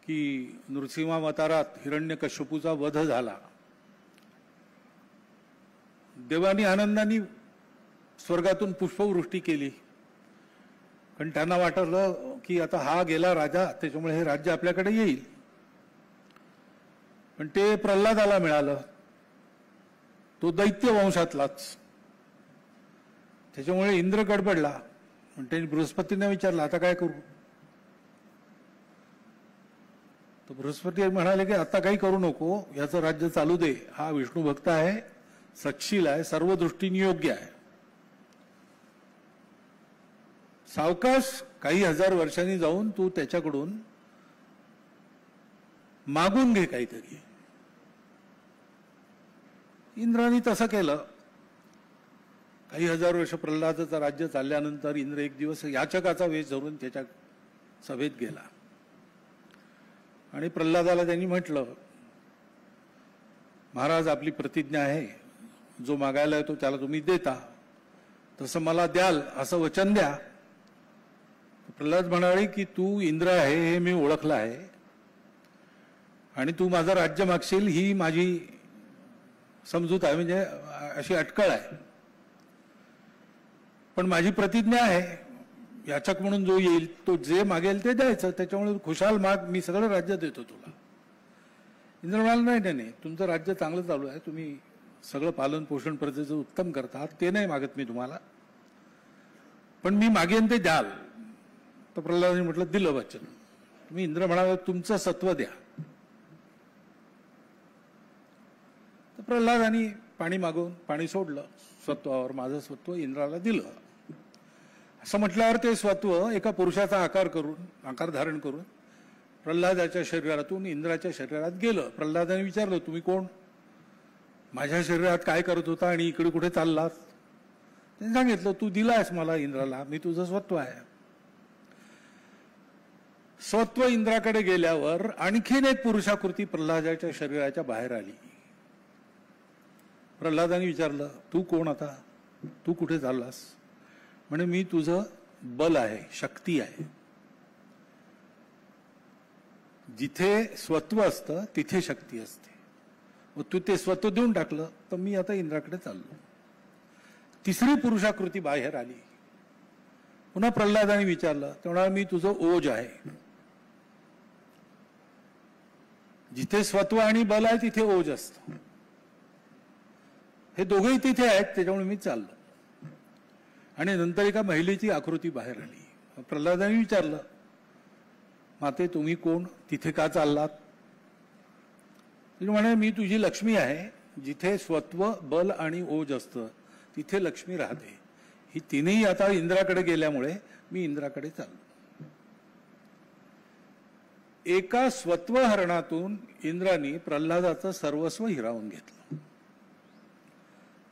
की नृसिंहावतारात हिरण्यकश्यपूचा वध झाला. देवानी आनंदाने स्वर्गातून पुष्पवृष्टी केली, कारण त्यांना वाटलं की आता हा गेला राजा, त्याच्यामुळे हे राज्य आपल्याकडे येईल. पण ते प्रल्हादाला मिळालं, तो दैत्य वंशातलाच. त्याच्यामुळे इंद्र गडबडला. पण त्यांनी बृहस्पतीने विचारलं आता काय करू. तर बृहस्पती म्हणाले की आता काही करू नको, याचं राज्य चालू दे. हा विष्णू भक्त आहे, सत्शील आहे, सर्व दृष्टीने योग्य आहे. सावकाश काही हजार वर्षांनी जाऊन तू त्याच्याकडून मागून घे काहीतरी. इंद्राने तसं केलं. काही हजार वर्ष प्रल्हादाचं राज्य चालल्यानंतर इंद्र एक दिवस याचकाचा वेश धरून त्याच्या सभेत गेला आणि प्रल्हादाला त्यांनी म्हटलं, महाराज आपली प्रतिज्ञा आहे, जो मागायला येतो त्याला तुम्ही देता, तसं मला द्याल असं वचन द्या. प्रल्हाद म्हणाले की तू इंद्र आहे हे मी ओळखलं आहे आणि तू माझं राज्य मागशील ही माझी समजूत आहे, म्हणजे अशी अटकळ आहे. पण माझी प्रतिज्ञा आहे, याचक म्हणून जो येईल तो जे मागेल ते द्यायचं, त्याच्यामुळे खुशाल माग, मी सगळं राज्य देतो तुला. इंद्र म्हणाला नाही नाही, तुमचं राज्य चांगलं चालू आहे, तुम्ही सगळं पालन पोषण प्रजेचं उत्तम करतात, ते नाही मागत मी तुम्हाला, पण मी मागेन ते द्याल. तर प्रल्हादाने म्हटलं दिलं वचन. तुम्ही इंद्र म्हणाला तुमचं सत्व द्या. तर प्रल्हादाने पाणी मागून पाणी सोडलं स्वत्वावर, माझं स्वत्व इंद्राला दिलं. असं म्हटल्यावर ते स्वत्व एका पुरुषाचा आकार धारण करून प्रल्हादाच्या शरीरातून इंद्राच्या शरीरात गेलं. प्रल्हादाने विचारलं तुम्ही कोण, माझ्या शरीरात काय करत होता आणि इकडे कुठे चाललात. त्यांनी सांगितलं तू दिलायस मला इंद्राला, मी तुझं स्वत्व आहे. स्वत्व इंद्राकडे गेल्यावर आणखीन एक पुरुषाकृती प्रल्हादाच्या शरीराच्या बाहेर आली. प्रल्हादाने विचारलं तू कोण, आता तू कुठे चाललास. म्हणे मी तुझं बल आहे, शक्ती आहे. जिथे स्वत्व असतं तिथे शक्ती असते. मग तू ते स्वत्व देऊन टाकलं तर मी आता इंद्राकडे चाललो. तिसरी पुरुषाकृती बाहेर आली. पुन्हा प्रल्हादाने विचारलं तेव्हा मी तुझं ओज आहे. जिथे स्वत्व आणि बल आहे तिथे ओज असतं. हे दोघेही तिथे आहेत, त्याच्यामुळे मी चाललो. आणि नंतर एका महिलेची आकृती बाहेर आली. प्रल्हादाने विचारलं माते तुम्ही कोण, तिथे का चाललात. म्हणे मी तुझी लक्ष्मी आहे. जिथे स्वत्व बल आणि ओज असतं तिथे लक्ष्मी राहते. ही तिन्ही आता इंद्राकडे गेल्यामुळे मी इंद्राकडे चाललो. एका स्वत्वहरणातून इंद्राने प्रल्हादाचं सर्वस्व हिरावून घेतलं.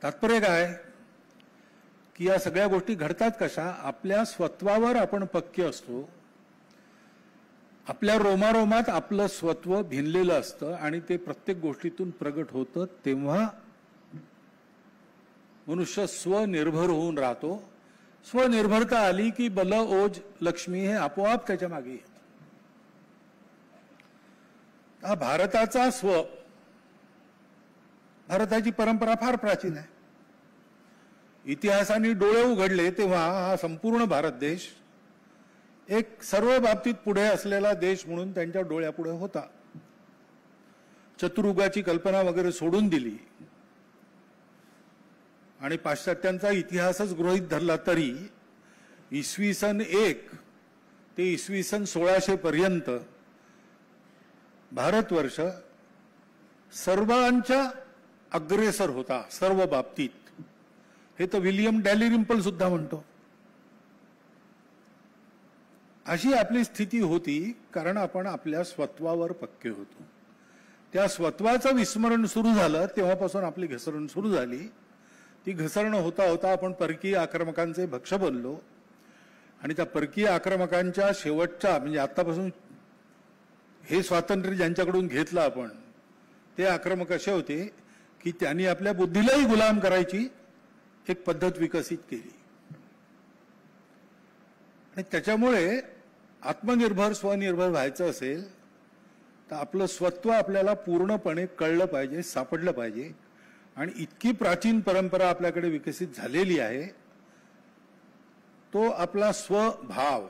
तात्पर्य काय की या सगळ्या गोष्टी घडतात कशा, आपल्या स्वत्वावर आपण पक्के असतो, आपल्या रोमारोमात आपलं स्वत्व भिनलेलं असतं आणि ते प्रत्येक गोष्टीतून प्रगट होतं. तेव्हा मनुष्य स्वनिर्भर होऊन राहतो. स्वनिर्भरता आली की बल ओज लक्ष्मी हे आपोआप त्याच्या मागे येतं. हा भारताचा स्व, भारताची परंपरा फार प्राचीन आहे. इतिहासाने डोळे उघडले तेव्हा हा संपूर्ण भारत देश एक सर्व बाबतीत पुढे असलेला देश म्हणून त्यांच्या डोळ्यापुढे होता. चतुर्युगाची कल्पना वगैरे सोडून दिली आणि पाश्चात्यांचा इतिहासच गृहीत धरला तरी इसवी सन 1 ते इसवी सन 1600 पर्यंत भारतवर्ष सर्वांच्या अग्रेसर होता सर्व बाबतीत. हे तर विलियम डॅलिरिम्पल सुद्धा म्हणतो. अशी आपली स्थिती होती कारण आपण आपल्या स्वत्वावर पक्के होतो. त्या स्वत्वाचं विस्मरण सुरू झालं तेव्हापासून आपली घसरण सुरू झाली. ती घसरण होता होता आपण परकीय आक्रमकांचे भक्ष बनलो आणि त्या परकीय आक्रमकांच्या शेवटच्या म्हणजे आतापासून हे स्वातंत्र्य ज्यांच्याकडून घेतलं आपण, ते आक्रमक असे होते की त्यांनी आपल्या बुद्धीलाही गुलाम करायची एक पद्धत विकसित केली आणि त्याच्यामुळे आत्मनिर्भर स्वनिर्भर व्हायचं असेल तर आपलं स्वत्व आपल्याला पूर्णपणे कळलं पाहिजे, सापडलं पाहिजे. आणि इतकी प्राचीन परंपरा आपल्याकडे विकसित झालेली आहे. तो आपला स्वभाव,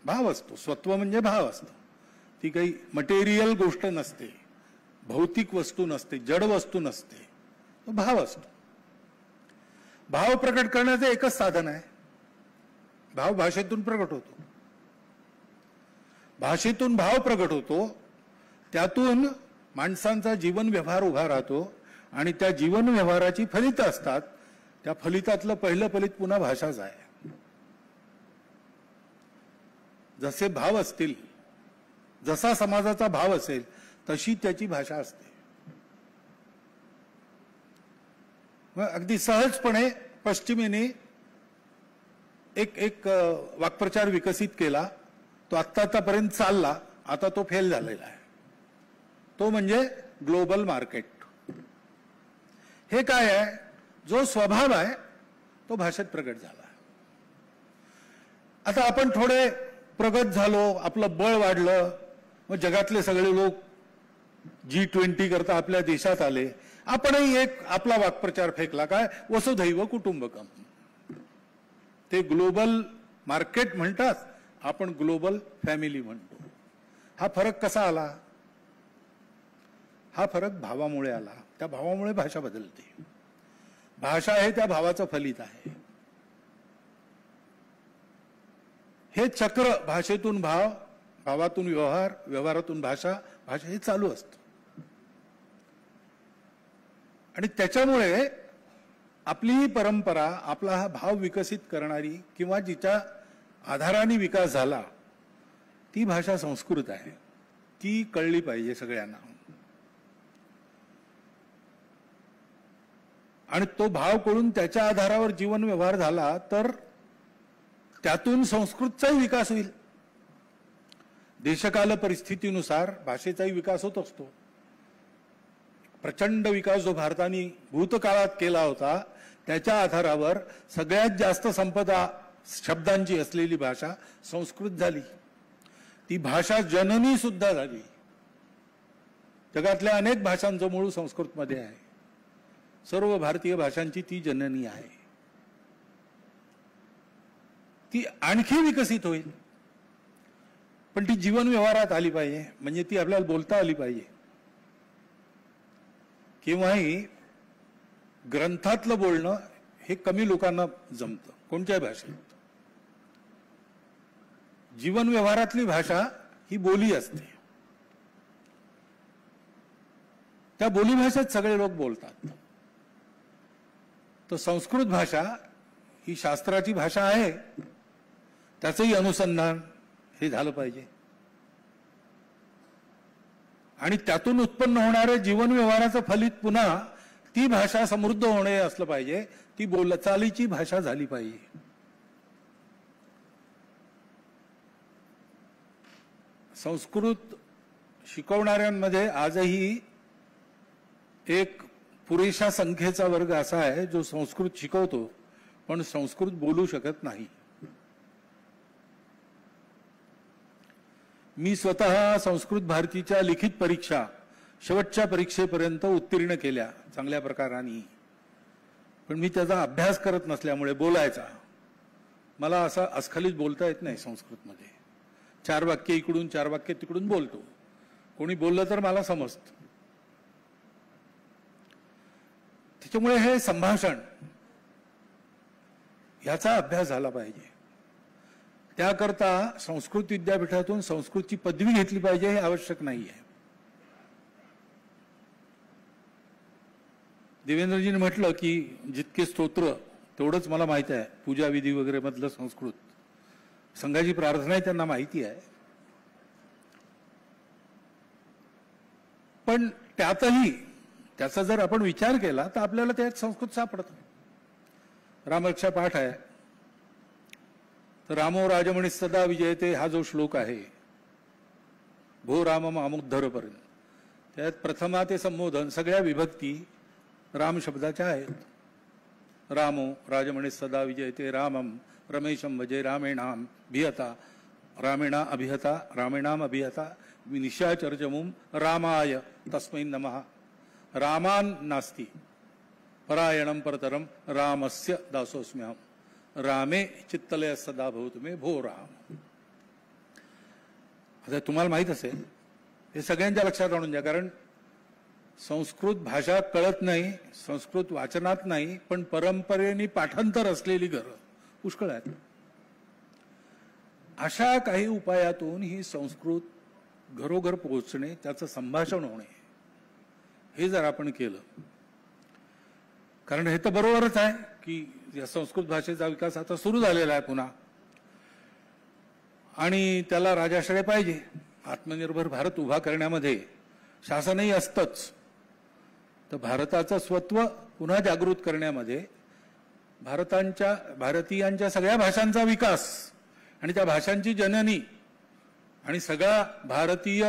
भाव असतो. स्वत्व म्हणजे भाव असतो. ती काही मटेरियल गोष्ट नसते, भौतिक वस्तू नसते, जड वस्तू नसते. तो भाव असतो. भाव प्रकट करण्याचं एकच साधन आहे. भाव भाषेतून प्रकट होतो. भाषेतून भाव प्रकट होतो. त्यातून माणसांचा जीवन व्यवहार उभा राहतो आणि त्या जीवन व्यवहाराची फलित असतात. त्या फलितातलं पहिलं फलित पुन्हा भाषाच आहे. जसे भाव असतील, जसा समाजाचा भाव असेल तशी त्याची भाषा असते. मग अगदी सहजपणे पश्चिमेने एक वाक्प्रचार विकसित केला. तो आतापर्यंत चालला, आता तो फेल झालेला आहे. तो म्हणजे ग्लोबल मार्केट. हे काय आहे? जो स्वभाव आहे तो भाषेत प्रगट झाला. आता आपण थोडे प्रगत झालो, आपलं बळ वाढलं, मग जगातले सगळे लोक G20 करता आपल्या देशात आले. आपणही एक आपला वाक्प्रचार फेकला, काय? वसुधैव कुटुंबकम. ते ग्लोबल मार्केट म्हणतात, आपण ग्लोबल फॅमिली म्हणतो. हा फरक कसा आला? हा फरक भावामुळे आला. त्या भावामुळे भाषा बदलते. भाषा आहे त्या भावाचं फलित आहे. हे चक्र, भाषेतून भाव, भावातून व्यवहार, व्यवहारातून भाषा, भाषा हे चालू असतं. आणि त्याच्यामुळे आपली ही परंपरा, आपला हा भाव विकसित करणारी किंवा जिच्या आधाराने विकास झाला ती भाषा संस्कृत आहे. ती कळली पाहिजे सगळ्यांना. आणि तो भाव कळून त्याच्या आधारावर जीवन व्यवहार झाला तर त्यातून संस्कृतचाही विकास होईल. देशकाल परिस्थितीनुसार भाषेचाही विकास होत असतो. प्रचंड विकास जो भारताने भूतकाळात केला होता त्याच्या आधारावर सगळ्यात जास्त संपदा शब्दांची असलेली भाषा संस्कृत झाली. ती भाषा जननी सुद्धा झाली. जगातल्या अनेक भाषांचं मूळ संस्कृतमध्ये आहे. सर्व भारतीय भाषांची ती जननी आहे. ती आणखी विकसित होईल, पण ती जीवन व्यवहारात आली पाहिजे. म्हणजे ती आपल्याला बोलता आली पाहिजे. केव्हाही ग्रंथातलं बोलणं हे कमी लोकांना जमतं कोणत्याही भाषेत. जीवन व्यवहारातली भाषा ही बोली असते. त्या बोलीभाषेत सगळे लोक बोलतात. तर संस्कृत भाषा ही शास्त्राची भाषा आहे. त्याचंही अनुसंधान हे झालं पाहिजे. आणि त्यातून उत्पन्न होणारे जीवन व्यवहाराचं फलित पुन्हा ती भाषा समृद्ध होणे असलं पाहिजे. ती बोलचालीची भाषा झाली पाहिजे. संस्कृत शिकवणाऱ्यांमध्ये आजही एक पुरेशा संख्येचा वर्ग असा आहे जो संस्कृत शिकवतो पण संस्कृत बोलू शकत नाही. मी स्वतः संस्कृत भारतीच्या लिखित परीक्षा शेवटच्या परीक्षेपर्यंत उत्तीर्ण केल्या चांगल्या प्रकाराने. पण मी त्याचा अभ्यास करत नसल्यामुळे बोलायचा मला असा अस्खलित बोलता येत नाही. संस्कृतमध्ये 4 वाक्य इकडून 4 वाक्य तिकडून बोलतो. कोणी बोललं तर मला समजतं. त्याच्यामुळे हे संभाषण याचा अभ्यास झाला पाहिजे. त्याकरता संस्कृत विद्यापीठातून संस्कृतची पदवी घेतली पाहिजे हे आवश्यक नाहीये. देवेंद्रजीने म्हटलं की जितके स्तोत्र तेवढंच मला माहिती आहे. पूजा विधी वगैरे मधलं संस्कृत, संघाची प्रार्थना त्यांना माहिती आहे. पण त्यातही त्याचा जर आपण विचार केला तर आपल्याला त्यात संस्कृत सापडतं. रामरक्षा पाठ आहे तर रामो राजमणी सदा विजयते हा जो श्लोक आहे भो रामम अमुद्धर पर्यंत, त्यात प्रथमा ते संबोधन सगळ्या विभक्ती राम शब्दाच्या आहेत. रामो राजमणी सदा विजयते रामम रमेशं भजे रामेणाभिहता रामेणाभिहता निशाचरजमुं रामाय तस्मै नमः। रामान् नास्ति परायणं परतरं रामस्य दासोऽस्म्यहं रामे चित्तलय सदा भवतु मे भो राम। आता तुम्हाला माहित असेल, हे सगळ्यांच्या लक्षात आणून द्या, कारण संस्कृत भाषा कळत नाही, संस्कृत वाचनात नाही, पण परंपरेने पाठांतर असलेली घरं पुष्कळ आहेत. अशा काही उपायातून ही संस्कृत घरोघर पोहोचणे, त्याचं संभाषण होणे, हे जर आपण केलं, कारण हे तर बरोबरच आहे की या संस्कृत भाषेचा विकास आता सुरू झालेला आहे पुन्हा, आणि त्याला राजाश्रय पाहिजे. आत्मनिर्भर भारत उभा करण्यामध्ये शासनही असतंच, तर भारताचं स्वत्व पुन्हा जागृत करण्यामध्ये भारतीयांच्या सगळ्या भाषांचा विकास आणि त्या भाषांची जननी आणि सगळा भारतीय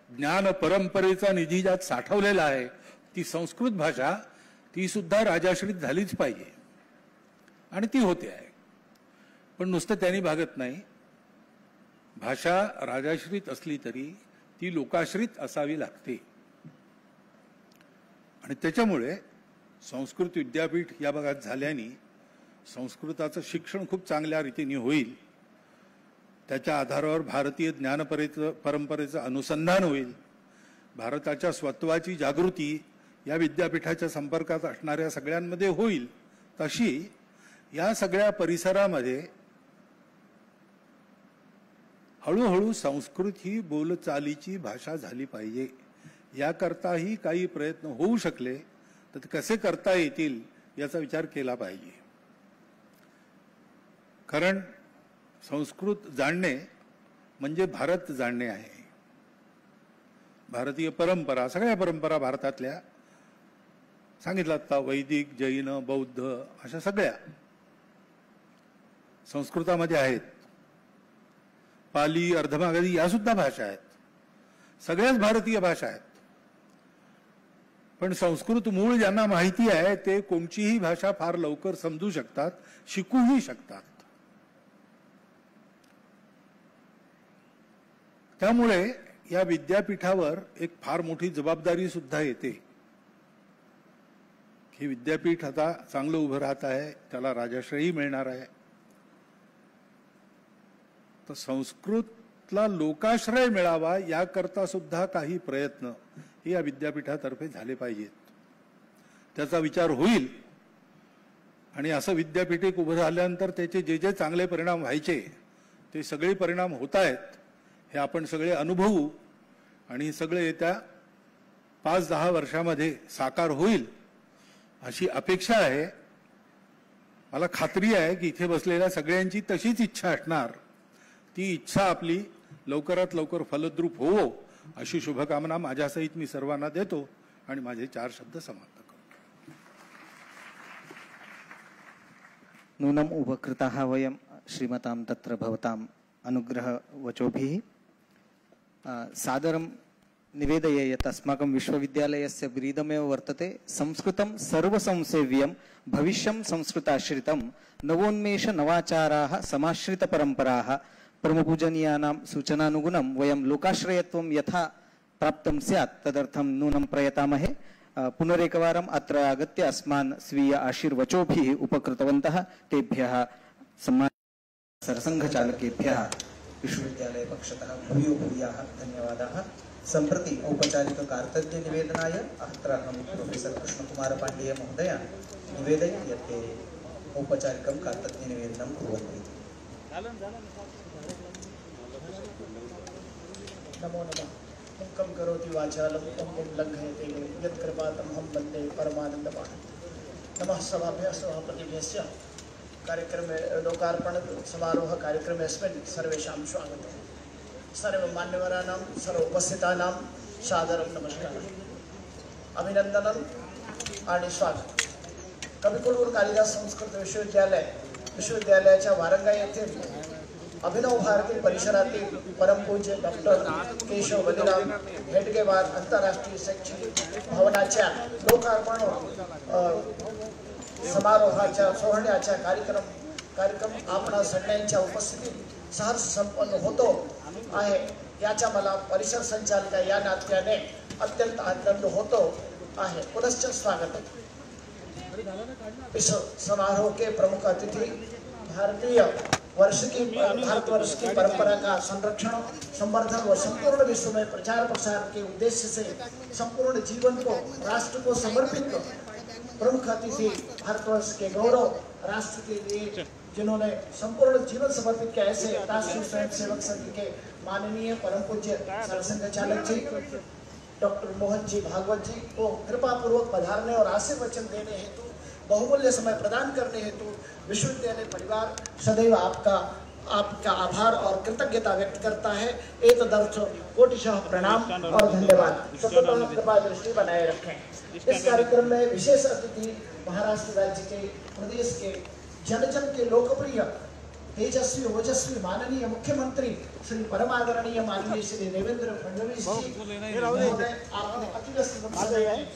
ज्ञान परंपरेचा निधी ज्यात साठवलेला आहे, ती संस्कृत भाषा, ती सुद्धा राजाश्रित झालीच पाहिजे, आणि ती होते आहे. पण नुसतं त्यांनी भागत नाही. भाषा राजाश्रित असली तरी ती लोकाश्रित असावी लागते, आणि त्याच्यामुळे संस्कृत विद्यापीठ या भागात झाल्याने संस्कृताचं शिक्षण खूप चांगल्या रीतीने होईल. त्याच्या आधारावर भारतीय ज्ञान परंपरेचं अनुसंधान होईल. भारताच्या स्वत्वाची जागृती या विद्यापीठाच्या संपर्कात असणाऱ्या सगळ्यांमध्ये होईल. तशी या सगळ्या परिसरामध्ये हळूहळू संस्कृत ही बोलचालीची भाषा झाली पाहिजे. याकरताही काही प्रयत्न होऊ शकले तर ते कसे करता येतील याचा विचार केला पाहिजे. कारण संस्कृत जाणणे म्हणजे भारत जाणणे आहे. भारतीय परंपरा, सगळ्या परंपरा भारतातल्या सांगितलं आता, वैदिक, जैन, बौद्ध अशा सगळ्या संस्कृतामध्ये आहेत. पाली, अर्धमागधी या सुद्धा भाषा आहेत, सगळ्याच भारतीय भाषा आहेत. पण संस्कृत मूळ ज्यांना माहिती आहे ते कोणतीही भाषा फार लवकर समजू शकतात, शिकूही शकतात. त्यामुळे या विद्यापीठावर एक फार मोठी जबाबदारी सुद्धा येते. हे विद्यापीठ आता चांगलं उभं राहत आहे, त्याला राजाश्रयही मिळणार आहे, तर संस्कृतला लोकाश्रय मिळावा याकरता सुद्धा काही प्रयत्न हे या विद्यापीठातर्फे झाले पाहिजेत. त्याचा विचार होईल, आणि असं विद्यापीठ एक उभं झाल्यानंतर त्याचे जे जे चांगले परिणाम व्हायचे ते सगळे परिणाम होत आहेत हे आपण सगळे अनुभवू, आणि सगळे येत्या 5-10 वर्षामध्ये साकार होईल अशी अपेक्षा आहे. मला खात्री आहे की इथे बसलेल्या सगळ्यांची तशीच इच्छा असणार. ती इच्छा आपली लवकरात लवकर फलद्रूप होवो अशी शुभकामना माझ्यासहित मी सर्वांना देतो आणि माझे 4 शब्द समाप्त करतो. नूनम उपकृताः वयं श्रीमतां तत्र भवतां अनुग्रह वचोभिः सादरं निवेदये यत् अस्माकं विश्वविद्यालयस्य ब्रीदमेव वर्तते संस्कृतं सर्वसंसेव्यं भविष्यं संस्कृताश्रितं नवोन्मेष नवाचाराः समाश्रितपरम्पराः परमपूजनीयानां सूचनानुगुणं वयं लोकाश्रयत्वं यथा प्राप्तं स्यात् तदर्थं नूनं प्रयतामहे. पुनरेकवारम् अत्र आगत्य अस्मान् स्वीय आशीर्वचोभिः उपकृतवन्तः तेभ्यः सम्मानित सरसंघचालकेभ्यः विश्वविद्यालय पक्षतः भूयो भूयाः धन्यवादाः. सम्प्रति औपचारिक कार्तज्ञ निवेदनाय अत्र अहं प्रोफेसर कृष्णकुमार पाण्डेय महोदय निवेदये यत् ते औपचारिकं कार्तज्ञ निवेदनं कुर्वन्ति. नमो नमः. मुखं करोति वाचालं पङ्गुं लङ्घयते यत्कृपातमहं वन्दे परमानन्दमाधवं. नमः सभाभ्यः सभापतिभ्यश्च कार्यक्रमे लोकार्पण समारोह कार्यक्रमेऽस्मिन् सर्वेषां स्वागतम्. सर्वमान्यवराणां सर्व उपस्थितानां सादरं नमस्कारः, अभिनंदनं आणि स्वागत. कविकुलगुरू कालिदास संस्कृत विश्वविद्यालयाच्या वारंगा येथील अभिनव भारती परिसरातील परमपूज्य डॉक्टर केशव बलिराम हेडगेवार आंतरराष्ट्रीय शैक्षणिक भवनाच्या लोकार्पण समारोहाच्या सोहळ्याच्या कार्यक्रम कार्यक्रम आपणा सगळ्यांच्या उपस्थितीत सहर्ष संपन्न होतो आहे याचा मला परिसर संचालक या नात्याने अत्यंत आनंद होतो आहे। पुनश्च स्वागत। इस समारोह के प्रमुख अतिथि भारतवर्ष की परंपरा का संरक्षण, संवर्धन व संपूर्ण विश्व में प्रचार प्रसार के उद्देश्य से संपूर्ण जीवन को राष्ट्र को समर्पित प्रमुख अतिथि, भारतवर्ष के गौरव, राष्ट्र के लिए जिन्होंने संपूर्ण जीवन समर्पित किया, ऐसे राष्ट्रीय स्वयंसेवक संघ के माननीय परम पूज्य सरसंघ चालक जी डॉक्टर मोहन जी भागवत जी को कृपा पूर्वक पधारने और आशीर्वचन देने हेतु, बहुमूल्य समय प्रदान करने हेतु विश्वविद्यालय परिवार सदैव आपका आभार और कृतज्ञता व्यक्त करता है। एतदर्थ कोटिशः प्रणाम और धन्यवाद। सतत कृपा दृष्टि बनाए रखें। इस कार्यक्रम में विशेष अतिथि महाराष्ट्र राज्य के, प्रदेश के जन जन के लोकप्रिय तेजस्वी ओजस्वी माननीय मुख्यमंत्री श्री परमादरणीय माननीय श्री देवेंद्र फडणवीस जी महोदय, आपने अति व्यस्त समय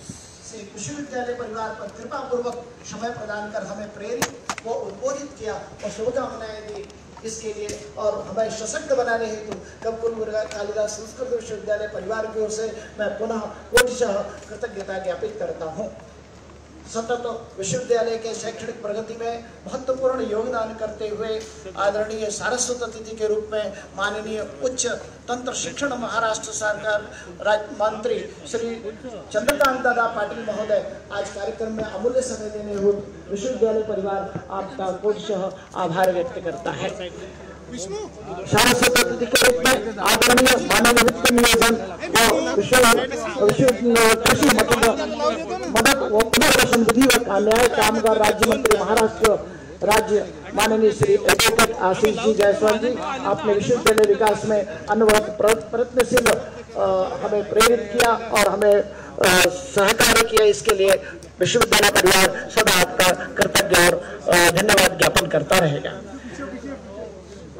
से विश्वविद्यालय परिवार पर कृपा पूर्वक समय प्रदान कर हमें प्रेरित व उद्बोधित किया और शुभकामनाएं दी। इसके लिए और हमें सशक्त बनाने हेतु कविकुलगुरु कालिदास संस्कृत विश्वविद्यालय परिवार की ओर से मैं पुनः कोटिशः कृतज्ञता ज्ञापित करता हूँ। सतत विश्वविद्यालय के शैक्षणिक प्रगति में महत्वपूर्ण योगदान करते हुए आदरणीय सारस्वत अतिथि के रूप में माननीय उच्च तंत्र शिक्षण महाराष्ट्र सरकार राज्य मंत्री श्री चंद्रकांत दादा पाटिल महोदय आज कार्यक्रम में अमूल्य समय देने हेतु विश्वविद्यालय परिवार आपका कोटिशः आभार व्यक्त करता है। सारस्वत अतिथि के रूप में आदरणीय माननीय वित्त नियोजन कृषि मदद व पुनर्वसन विधि व न्याय कामगार राज्य मंत्री महाराष्ट्र राज्य माननीय श्री एडवोकेट आशीष जी जायसवाल जी, आपने विश्वविद्यालय विकास में अनवरत प्रयत्नशील हमें प्रेरित किया और हमें सहकार्य किया। इसके लिए विश्वविद्यालय परिवार सदा आपका कृतज्ञ और धन्यवाद ज्ञापन करता रहेगा।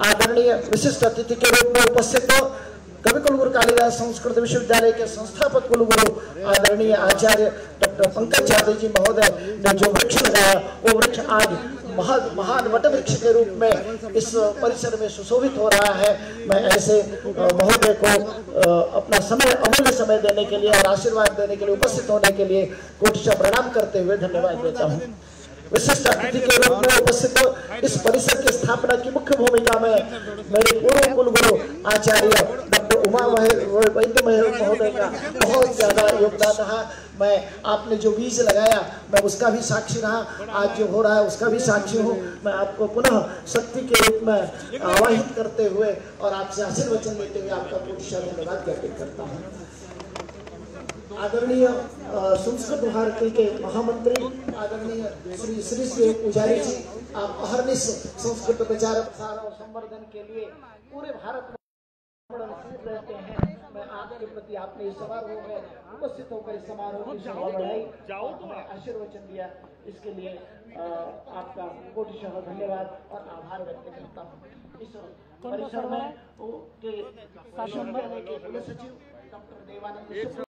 आदरणीय विशिष्ट अतिथि के रूप में उपस्थित कविकुलगुरु कालिदास संस्कृत विश्वविद्यालय के संस्थापक कुलगुरु आदरणीय आचार्य डॉक्टर पंकज यादव जी महोदय ने जो वृक्ष लगाया, वो वृक्ष आज महान वट वृक्ष के रूप में इस परिसर में सुशोभित हो रहा है। मैं ऐसे महोदय को अपना समय अमूल्य समय देने के लिए और आशीर्वाद देने के लिए, उपस्थित होने के लिए कोटिशः प्रणाम करते हुए धन्यवाद देता हूँ। विशिष्ट अतिथि के रूप में उपस्थित इस परिसर की स्थापना की मुख्य भूमिका में मेरे पूर्व कुलगुरु आचार्य डॉक्टर उमा वैद्य महोदय का बहुत ज्यादा योगदान रहा। मैं आपने जो बीज लगाया मैं उसका भी साक्षी रहा, आज जो हो रहा है उसका भी साक्षी हूँ। मैं आपको पुनः शक्ति के रूप में आवाहित करते हुए और आपसे आशीर्वचन लेते हुए आपका कोटिशः धन्यवाद ज्ञापित करता हूँ। आदरणीय संस्कृत भारती के महामंत्री आदरणीय श्री श्री पुजारी जी, आप अहर्निश संस्कृत प्रचार प्रसार और संवर्धन के लिए पूरे भारत में रहते हैं। मैं आपके प्रति, आपने इस समारोह में उपस्थित होकर इस समारोह की शोभा बढ़ाई और हमें आशीर्वचन दिया, इसके लिए आपका कोटिशः धन्यवाद और आभार व्यक्त करता हूँ। इस परिसर में के कुलसचिव डॉक्टर देवानंद